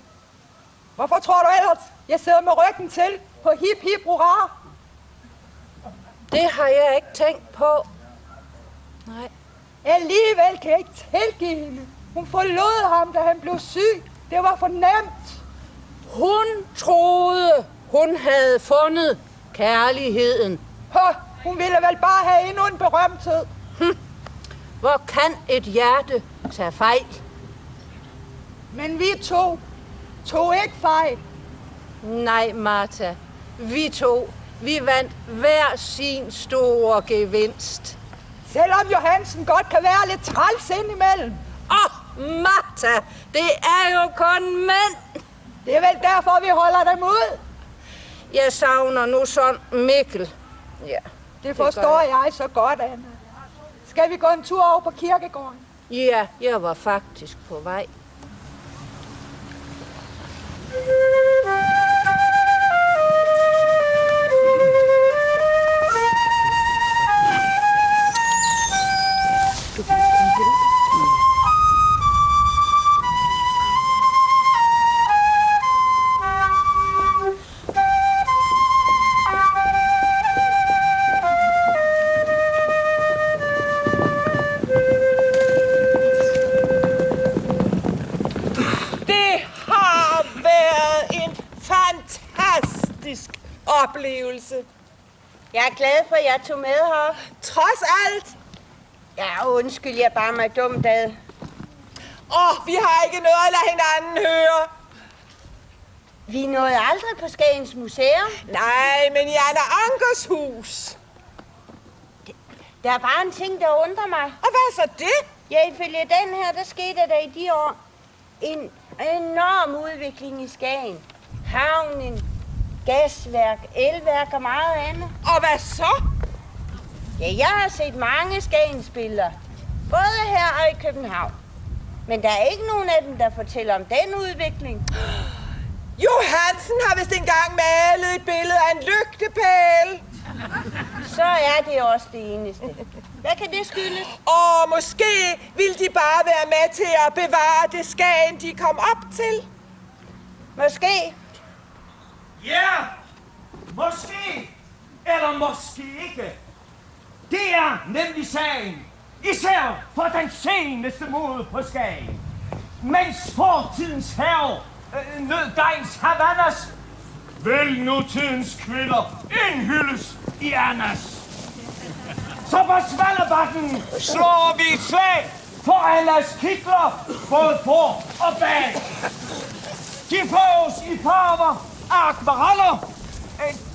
Hvorfor tror du ellers, jeg sidder med ryggen til på hip hip hurra? Det har jeg ikke tænkt på. Nej. Alligevel kan jeg ikke tilgive hende. Hun forlod ham, da han blev syg. Det var for nemt. Hun troede, hun havde fundet kærligheden. Hun ville vel bare have endnu en berømthed. Hvor kan et hjerte tage fejl? Men vi tog ikke fejl. Nej, Martha. Vi vandt hver sin store gevinst. Selvom Johansen godt kan være lidt træls indimellem. Martha, det er jo kun mænd. Det er vel derfor, vi holder dem ud. Jeg savner nu sådan Mikkel. Ja, det forstår jeg så godt, Anna. Skal vi gå en tur over på kirkegården? Ja, jeg var faktisk på vej. Oplevelse. Jeg er glad for, at jeg tog med her. Trods alt. Ja, undskyld, jeg bare mig dumt ad. Vi har ikke noget at lade hinanden høre. Vi nåede aldrig på Skagens Museum. Nej, men i Anna Ankers hus. Der er bare en ting, der undrer mig. Og hvad så det? Ja, ifølge den her, der skete der i de år en enorm udvikling i Skagen. Havnen, gasværk, elværk og meget andet. Og hvad så? Ja, jeg har set mange Skagens-billeder. Både her og i København. Men der er ikke nogen af dem, der fortæller om den udvikling. Johansen har vist engang malet et billede af en lygtepæl. Så er det også det eneste. Hvad kan det skyldes? Og måske vil de bare være med til at bevare det Skagen, de kom op til. Måske. Ja, måske, eller måske ikke. Det er nemlig sagen, især for den seneste mode på Skagen. Mens fortidens herre nød Deins Havannas, vil nutidens kvinder indhyldes i Annas. Så på Svallebakken slår vi et slag for Annas kitler, både for og bag. De fås i farver af akvareller.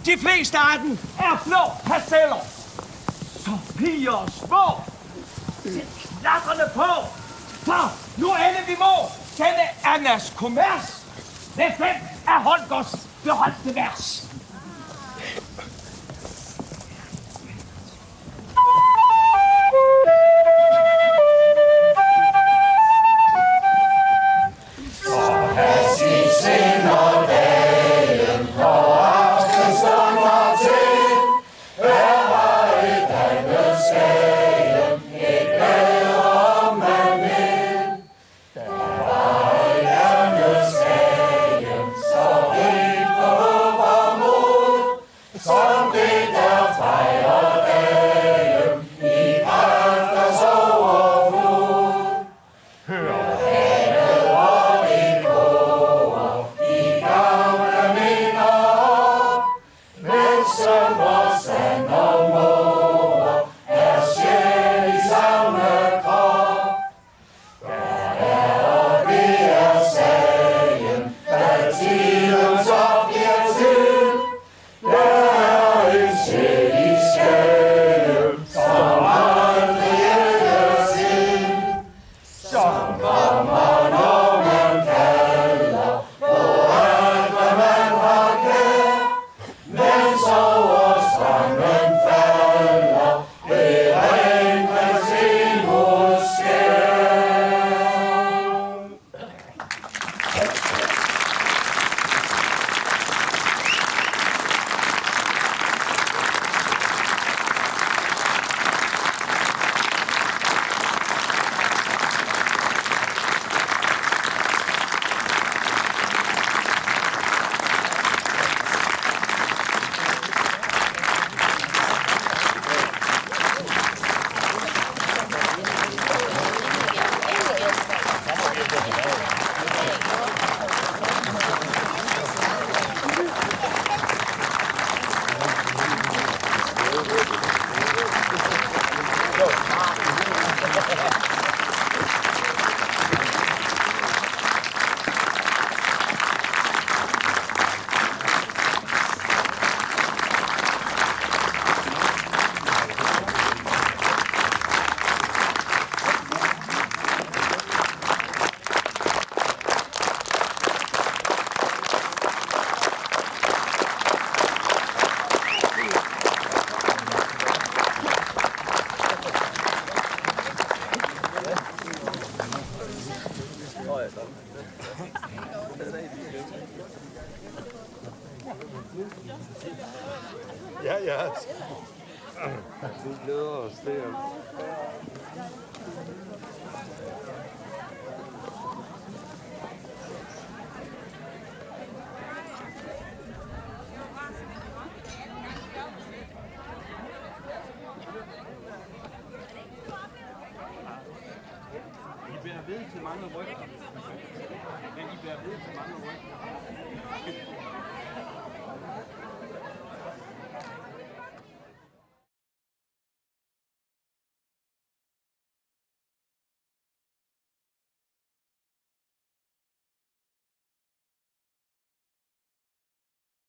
De fleste af dem er blå pasteller. Så piger og små, sæt klatterne på, for nu ender vi må denne Annas kommers med 5 af Holgers beholdte vers. Annas hvor sand og måger er sjæl i samme krop. Der er, og det er sagen, hvad tiden så bliver til. Der er en sjæl i skagen, som aldrig ædes ind, som kommer, når man kalder på alt, hvad man har kær. Mens over strømmen falder, ved regnens indbrudsskær. Ja, ja. Vi glæder os til. I bærer ved til mange rygter. Men I bærer ved til mange rygter.